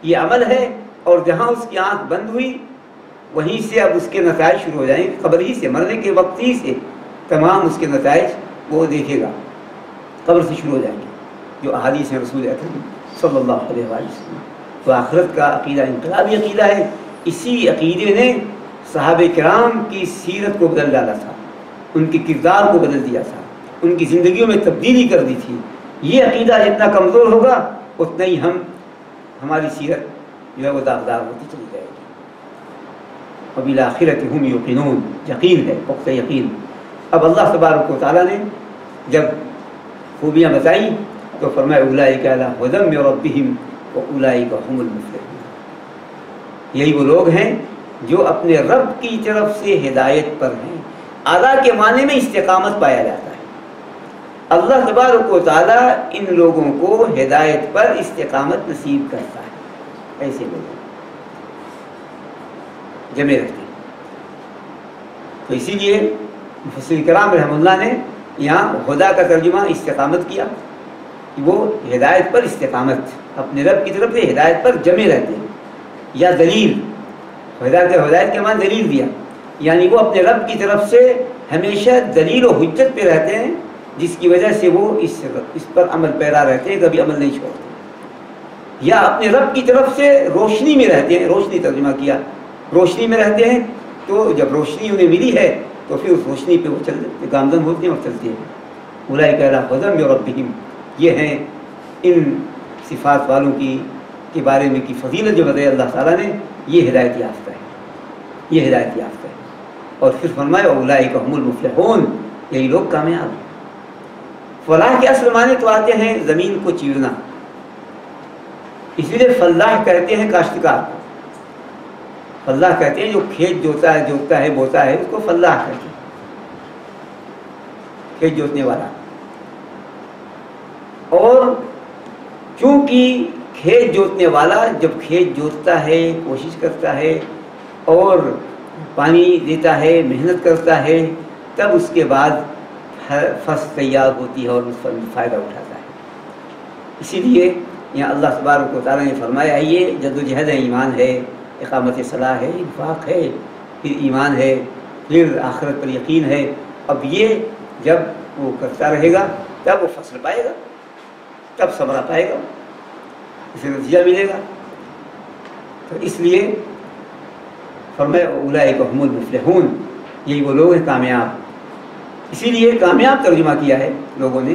یہ عمل ہے، اور جہاں اس کی آنکھ بند ہوئی وہیں سے اب اس کے نتائج شروع ہو جائیں گے. قبر ہی سے، مرنے کے وقت ہی سے تمام اس کے نتائج وہ دیکھے گا، قبر سے شروع ہو جائیں گے، جو احادیث ہیں رسول اکرم صلی اللہ علیہ وآلہ وسلم. تو آخرت کا عقیدہ انقلابی عقیدہ ہے. اسی عقیدے نے صحابہ کرام کی سیرت کو بدل ڈالا تھا، ان کے کردار کو بدل دیا تھا، ان کی زندگیوں میں تبدیلی کر دی تھی. یہ عقیدہ جتنا کمزور ہوگا اتنا ہی ہماری سیرت جو ہے وہ داغدار ہوتی چلی جائے گی. وبالآخرۃ ھم یوقنون، یقین ہے، پختہ یقین. اب اللہ تبارک و تعالیٰ نے جب خوبیاں بتائیں تو فرمایا اولئک علی ھدی من ربہم واولئک ھم المفلحون. یہی وہ لوگ ہیں جو اپنے رب کی طرف سے ہدایت پر ہیں. اعلیٰ کے معنی میں استقامت پایا جاتا ہے. اللہ تبارک و تعالیٰ ان لوگوں کو ہدایت پر استقامت نصیب کرتا ہے. ایسے لوگ جمے رہتے ہیں. تو اسی لیے مفسرین کرام رحمہ اللہ نے یہاں خدا کا ترجمہ استقامت کیا، وہ ہدایت پر استقامت، اپنے رب کی طرف سے ہدایت پر جمے رہتے ہیں. یا دلیل، ہدایت کے معنی دلیل دیا، یعنی وہ اپنے رب کی طرف سے ہمیشہ دلیل و حجت پہ رہتے ہیں، جس کی وجہ سے وہ اس پر عمل پیرا رہتے ہیں، کبھی عمل نہیں چھوڑتے. یا اپنے رب کی طرف سے روشنی میں رہتے ہیں، روشنی ترجمہ کیا، روشنی میں رہتے ہیں. تو جب روشنی انہیں ملی ہے تو پھر اس روشنی پہ وہ چلتے گامزن ہوتے ہیں اور چلتے ہیں. اولئک علی ھدی من ربہم، یہ ہیں ان صفات والوں کے بارے میں کی فضیلت جو بتائی اللہ تعالیٰ نے، یہ ہدایت یافتہ ہے، یہ ہدایت یافتہ ہے. اور پھر فرمایا اولئک ھم المفلحون، یہی لوگ کامیاب ہیں. فلاح کے اصل معنی تو آتے ہیں زمین کو چیرنا، اسی لیے فلاح کہتے ہیں کاشتکار کو. فلاح کہتے ہیں جو کھیت جوتا ہے بوتا ہے، اس کو فلاح کہتے ہیں، کھیت جوتنے والا. اور چونکہ کھیت جوتنے والا جب کھیت جوتتا ہے، کوشش کرتا ہے اور پانی دیتا ہے، محنت کرتا ہے، تب اس کے بعد فصل تیار ہوتی ہے اور اس پر فائدہ اٹھاتا ہے. اسی لیے یہاں اللہ تبارک و تعالیٰ نے فرمایا یہ جد و جہد ہے، ایمان ہے، اقامت صلاح ہے، انفاق ہے، پھر ایمان ہے، پھر آخرت پر یقین ہے. اب یہ جب وہ کرتا رہے گا تب وہ فصل پائے گا، تب ثمرہ پائے گا، اسے نتیجہ ملے گا. تو اس لیے فرمایا اولئک ھم المفلحون، یہی وہ لوگ ہیں کامیاب. اسی لیے کامیاب ترجمہ کیا ہے لوگوں نے،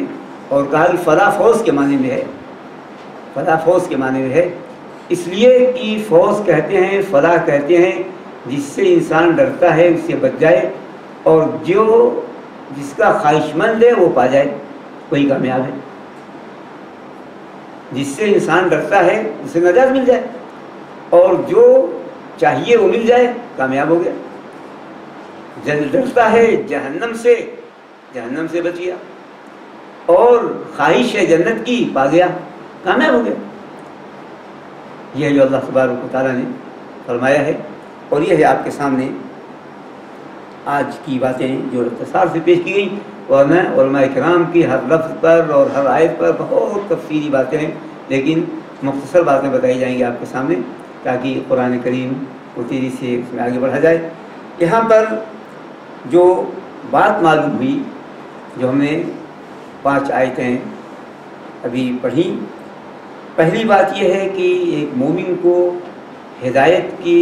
اور کہا کہ فلاح فوز کے معنی میں ہے، فلاح فوز کے معنی میں ہے. اس لیے کہ فوز کہتے ہیں، فلاح کہتے ہیں جس سے انسان ڈرتا ہے اس سے بچ جائے، اور جس کا خواہش مند ہے وہ پا جائے، وہی کامیاب ہے. جس سے انسان ڈرتا ہے اسے نجات مل جائے، اور جو چاہیے وہ مل جائے، کامیاب ہو گیا. ڈرتا ہے جہنم سے بچ گیا، اور خواہش ہے جنت کی، پا گیا، کامیاب ہو گیا. یہ جو اللہ تبارک و تعالیٰ نے فرمایا ہے، اور یہ ہے آپ کے سامنے آج کی باتیں جو اختصار سے پیش کی گئی. ورنہ علماء کرام کی ہر لفظ پر اور ہر آیت پر بہت تفصیلی باتیں ہیں، لیکن مختصر باتیں بتائی جائیں گی آپ کے سامنے تاکہ قرآن کریم کو تیزی سے اس میں آگے بڑھا جائے. یہاں پر جو بات معلوم ہوئی، جو ہم نے 5 آیتیں ابھی پڑھی، پہلی بات یہ ہے کہ ایک مومن کو ہدایت کی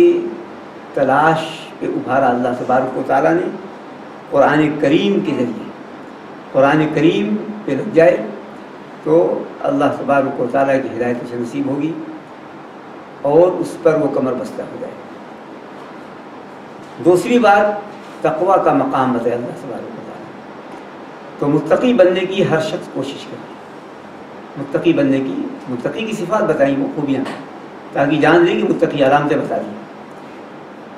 تلاش پہ ابھارا اللہ تبارک و تعالیٰ نے قرآن کریم کے ذریعے. قرآن کریم پہ لگ جائے تو اللہ تبارک و تعالیٰ کی ہدایت اسے نصیب ہوگی، اور اس پر وہ کمر بستہ ہو جائے. دوسری بات تقویٰ کا مقام بتایا اللہ تبارک و تعالیٰ. تو متقی بننے کی ہر شخص کوشش کرے، متقی بننے کی، متقی کی صفات بتائیں، وہ خوبیاں، تاکہ جان لیں کہ متقی علامتیں بتا دیں۔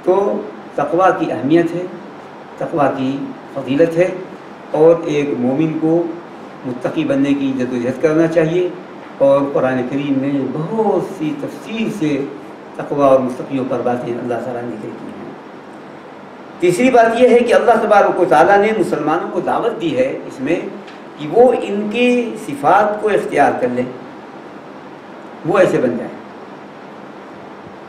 تو تقویٰ کی اہمیت ہے، تقویٰ کی فضیلت ہے، اور ایک مومن کو متقی بننے کی جدوجہد کرنا چاہیے، اور قرآن کریم میں بہت سی تفصیل سے تقویٰ اور متقیوں پر باتیں اللہ تعالیٰ نے ذکر کی ہیں۔ تیسری بات یہ ہے کہ اللہ تبارک و تعالیٰ نے مسلمانوں کو دعوت دی ہے اس میں کہ وہ ان کی صفات کو اختیار کر لیں، وہ ایسے بن جائیں،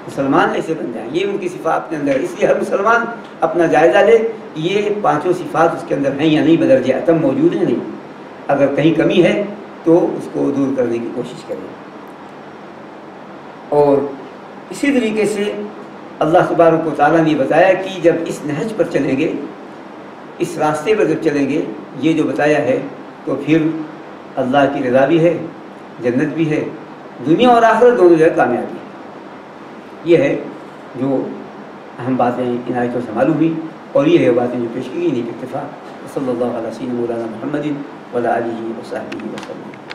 مسلمان ایسے بن جائیں، یہ ان کی صفات کے اندر ہے۔ اس لیے ہر مسلمان اپنا جائزہ لے کہ یہ پانچوں صفات اس کے اندر ہیں یا نہیں، بدرجہ اتم موجود ہیں نہیں، اگر کہیں کمی ہے تو اس کو دور کرنے کی کوشش کریں۔ اور اسی طریقے سے اللہ تبارک و تعالیٰ نے بتایا کہ جب اس نہج پر چلیں گے، اس راستے پر جب چلیں گے، یہ جو بتایا ہے، تو پھر اللہ کی رضا بھی ہے، جنت بھی ہے، دنیا اور آخرت دونوں جگہ کامیابی ہے۔ یہ ہے جو اہم باتیں ان آیتوں سے معلوم ہوئی، اور یہ ہے باتیں جو پیش کی گئی، نہیں اکتفا۔ صلی اللہ علیہ وسلم مولانا محمد وعلی آلہ وصحبہ وسلم۔